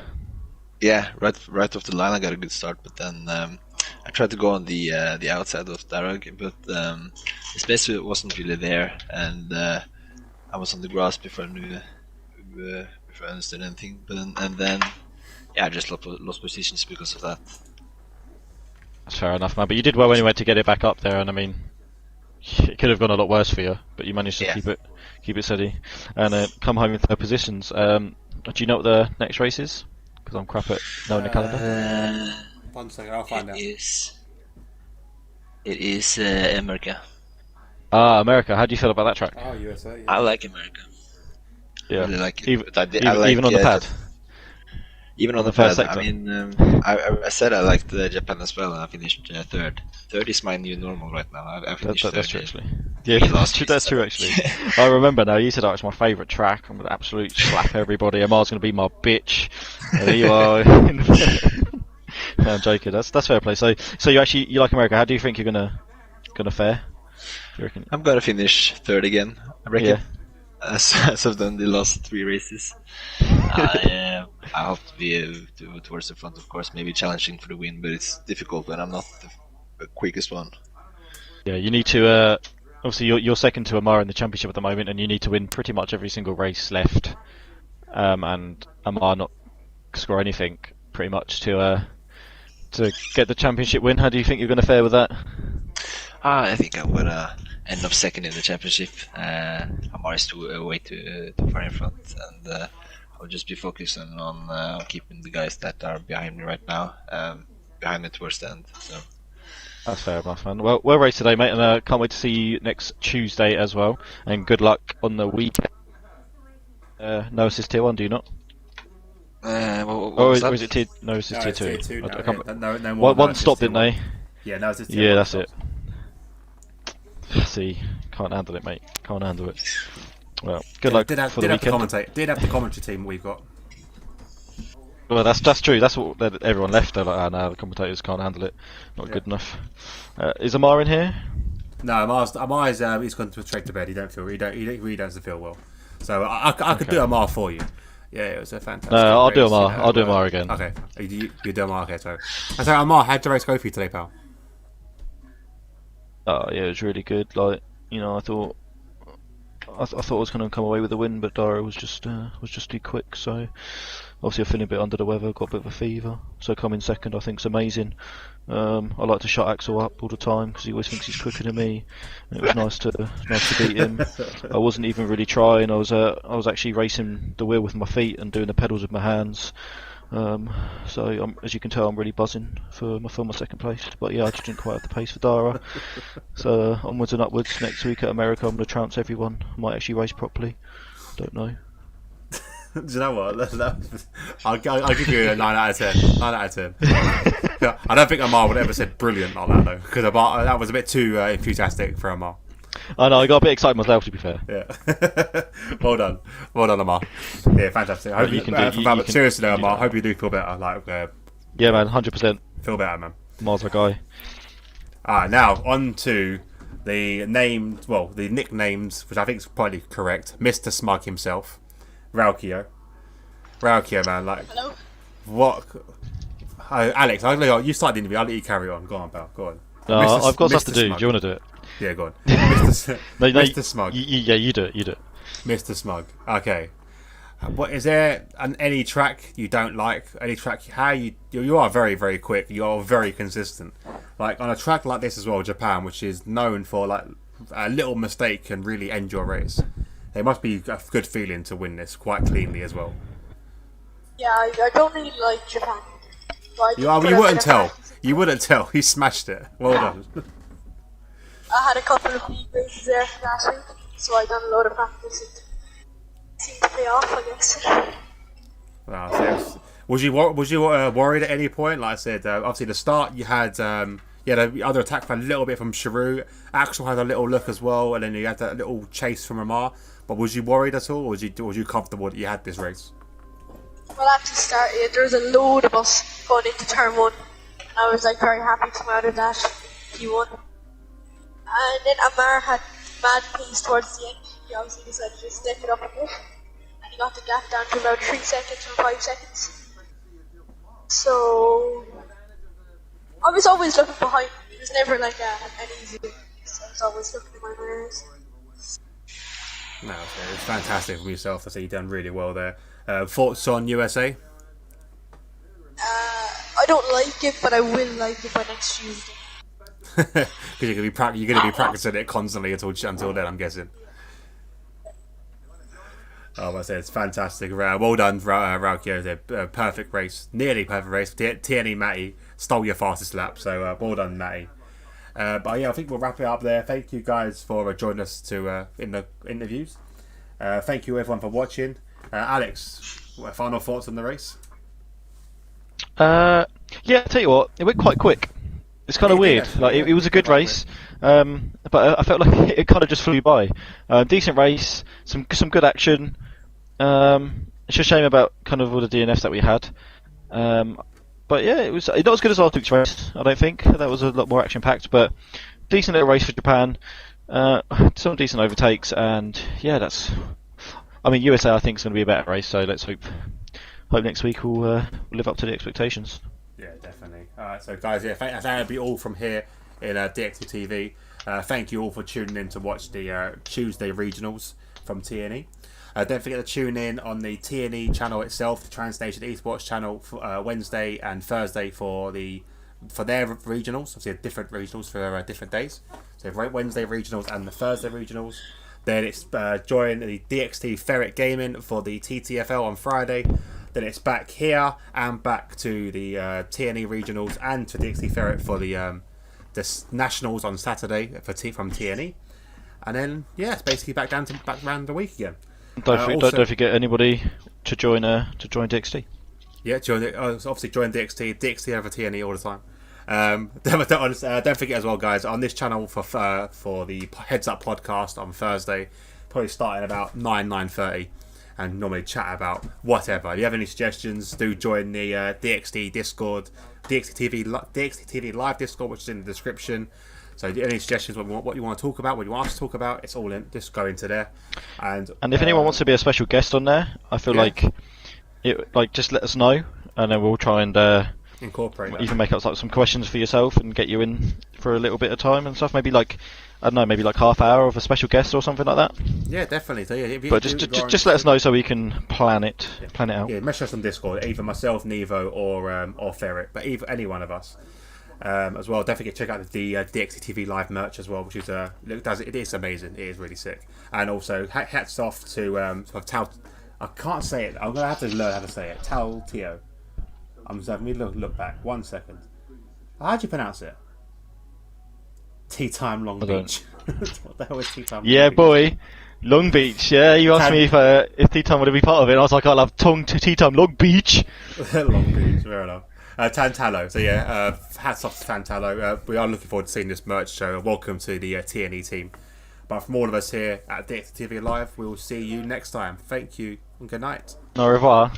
C: Yeah, right off the line I got a good start, but then I tried to go on the outside of Darag, but the space wasn't really there, and I was on the grass before I understood anything. And then I just lost positions because of that.
B: That's fair enough, man. But you did well anyway to get it back up there, and I mean, it could have gone a lot worse for you, but you managed to keep it steady and come home in third positions. Do you know what the next race is? Because I'm crap at knowing the calendar.
A: 1 second, I'll find out.
C: It is America.
B: Ah, America. How do you feel about that track?
A: Oh, USA. Yeah.
C: I like America.
B: Yeah.
C: I really like it.
B: Even,
C: but I like,
B: even on the pad?
C: Even on the
B: first
C: pad.
B: sector.
C: I mean, I said I liked Japan as well, and I finished third. Third is my new normal right now. I finished third.
B: That's true, actually. Yeah, that's true, actually. I remember now. You said that was my favourite track. I'm going to absolutely slap everybody. Amar's going to be my bitch. And there you are. No, I'm joking. That's fair play. So you like America. How do you think you're gonna fare? Do you reckon?
C: I'm gonna finish third again. I reckon.
B: Yeah.
C: As I've done the last 3 races. I hope to be towards the front, of course. Maybe challenging for the win, but it's difficult when I'm not the quickest one.
B: Yeah, you need to. Obviously, you're second to Amar in the championship at the moment, and you need to win pretty much every single race left. And Amar not score anything pretty much to get the championship win. How do you think you're going to fare with that?
C: I think I'm gonna end up second in the championship. Amar is way too far in front, and I'll just be focusing on keeping the guys that are behind me right now behind me towards the end. So.
B: That's fair enough, man. Well raced today, mate, and can't wait to see you next Tuesday as well. And good luck on the weekend. No assist tier 1, do you not?
C: Or
B: is it tier? No assist tier 2.
A: Tier 2
B: I
A: no,
B: can't
A: no more
B: one stop, didn't they?
A: Yeah, no assist tier 1.
B: Yeah, that's it. See, can't handle it, mate. Can't handle it. Well, good luck for the weekend.
A: Did have the commentary team we've got.
B: Well, that's true. That's what everyone left. They're like, oh no, the commentators can't handle it. Not good enough. Is Amar in here?
A: No, Amar's he's gone to straight to bed. He really doesn't feel well. So I could do Amar for you. Yeah, it was a fantastic.
B: No, I'll
A: race,
B: do Amar. I'll do Amar again.
A: Okay, you do Amar. Okay, so Amar, how'd the race go for you today, pal?
B: Oh yeah, it was really good. Like, you know, I thought I thought I was going to come away with the win, but Dara was just too quick. So obviously I'm feeling a bit under the weather, got a bit of a fever. So coming second, I think, is amazing. I like to shut Axel up all the time because he always thinks he's quicker than me. And it was nice to beat him. I wasn't even really trying. I was actually racing the wheel with my feet and doing the pedals with my hands. So as you can tell, I'm really buzzing for my second place. But yeah, I just didn't quite have the pace for Dara. So onwards and upwards. Next week at America, I'm going to trounce everyone. I might actually race properly. Don't know.
A: Do you know what? I'll give you a 9 out of 10. 9 out of 10. I don't think Amar would have ever said brilliant like that though, because that was a bit too enthusiastic for Amar.
B: I know, I got a bit excited myself, to be fair.
A: Yeah. Well done, Amar. Yeah, fantastic. I hope
B: you
A: you,
B: can do.
A: seriously, though,
B: you can do
A: Amar. I
B: that.
A: hope you do feel better. Like,
B: Yeah, man, 100%.
A: feel better, man.
B: Mars my guy.
A: Alright, now on to the nicknames, which I think is probably correct. Mr. Smug himself, Raukio. Raukio, man, like,
D: Hello?
A: what? Alex, you started the interview. I'll let you carry on. Go on, pal. Go on.
B: No, I've got stuff to do.
A: Smug.
B: Do you want to do it?
A: Yeah, go on. Mr. Mr. Smug.
B: Yeah, you do it. You do it.
A: Mr. Smug. Okay. What is there any track you don't like? Any track? How you are very, very quick. You are very consistent. Like on a track like this as well, Japan, which is known for like a little mistake can really end your race. There must be a good feeling to win this quite cleanly as well.
D: Yeah, I don't really like Japan. But
A: You wouldn't tell. You wouldn't tell. You smashed it. Well done.
D: I had a couple of league races there last week, so I done a load of practice. It seemed to pay off, I guess.
A: Wow, so was you worried at any point? Like I said, obviously the start you had the other attack a little bit from Sharu. Axel had a little look as well, and then you had that little chase from Amar. But was you worried at all, or was you comfortable that you had this race?
D: Well, at the start, there was a load of us going into turn 1. I was like very happy to come out of that P1. And then Amar had mad pace towards the end. He obviously decided to step it up a bit. And he got the gap down to about 3 seconds from 5 seconds. So I was always looking behind. It was never like an easy race. I was always looking at my mirrors.
A: No, it's fantastic from yourself. I say you've done really well there. Thoughts on USA?
D: I don't like it, but I will like it by next Tuesday.
A: Because you're going to be practicing it constantly until then, I'm guessing. I say it's fantastic. Well done, Raukio. Perfect race, nearly perfect race. TNE Matty stole your fastest lap, so well done, Matty. But yeah, I think we'll wrap it up there. Thank you guys for joining us in the interviews. Thank you everyone for watching. Alex, final thoughts on the race?
B: Yeah, I'll tell you what, it went quite quick. It's kind of weird. It was a good race, but I felt like it kind of just flew by. Decent race, some good action. It's a shame about kind of all the DNFs that we had. But yeah, it was not as good as last week's race. I don't think that was a lot more action packed, but decent little race for Japan. Some decent overtakes, and yeah, USA I think is going to be a better race. So let's hope next week we'll live up to the expectations.
A: Yeah, definitely. Alright, so guys, that'll be all from here in DxT TV. Thank you all for tuning in to watch the Tuesday regionals from TNE. Don't forget to tune in on the TNE channel itself, the Transnation Esports channel, for Wednesday and Thursday for their regionals. Obviously, different regionals for different days. So Wednesday regionals and the Thursday regionals. Then it's join the DxT Ferret Gaming for the TTFL on Friday. Then it's back here and back to the TNE regionals and to DxT Ferret for the nationals on Saturday from TNE. And then it's basically back around the week again.
B: Don't forget anybody to join DxT.
A: Yeah, obviously join DxT. DxT over TNE all the time. Don't forget as well, guys, on this channel for the Heads Up podcast on Thursday, probably starting about 9:30, and normally chat about whatever. If you have any suggestions, do join the DxT Discord, DxT TV Live Discord, which is in the description. So any suggestions, what you want to talk about, what you want us to talk about, it's all in. Just go into there. And
B: if anyone wants to be a special guest on there, I feel just let us know, and then we'll try and
A: incorporate that.
B: Even make up some questions for yourself and get you in for a little bit of time and stuff. Maybe maybe half hour of a special guest or something like that.
A: Yeah, definitely. So
B: but just let us know so we can plan it out.
A: Yeah, message us on Discord, either myself, Nevo, or Ferret, but any one of us. As well, don't forget to check out the DxT TV Live merch as well, which is it is amazing. It is really sick. And also hats off to Tal. I can't say it. I'm gonna have to learn how to say it. Tal Tio. I'm just having me look back. 1 second. How do you pronounce it? Tea Time Long Beach. What the hell is Tea Time?
B: Yeah, boy. Long Beach. Yeah, you asked me if Tea Time would be part of it, and I was like, I love Tea Time Long Beach.
A: Long Beach. Fair enough. Tantalo. So hats off to Tantalo. We are looking forward to seeing this merch show. Welcome to the TNE team. But from all of us here at DxT TV Live, we will see you next time. Thank you and good night.
B: Au revoir.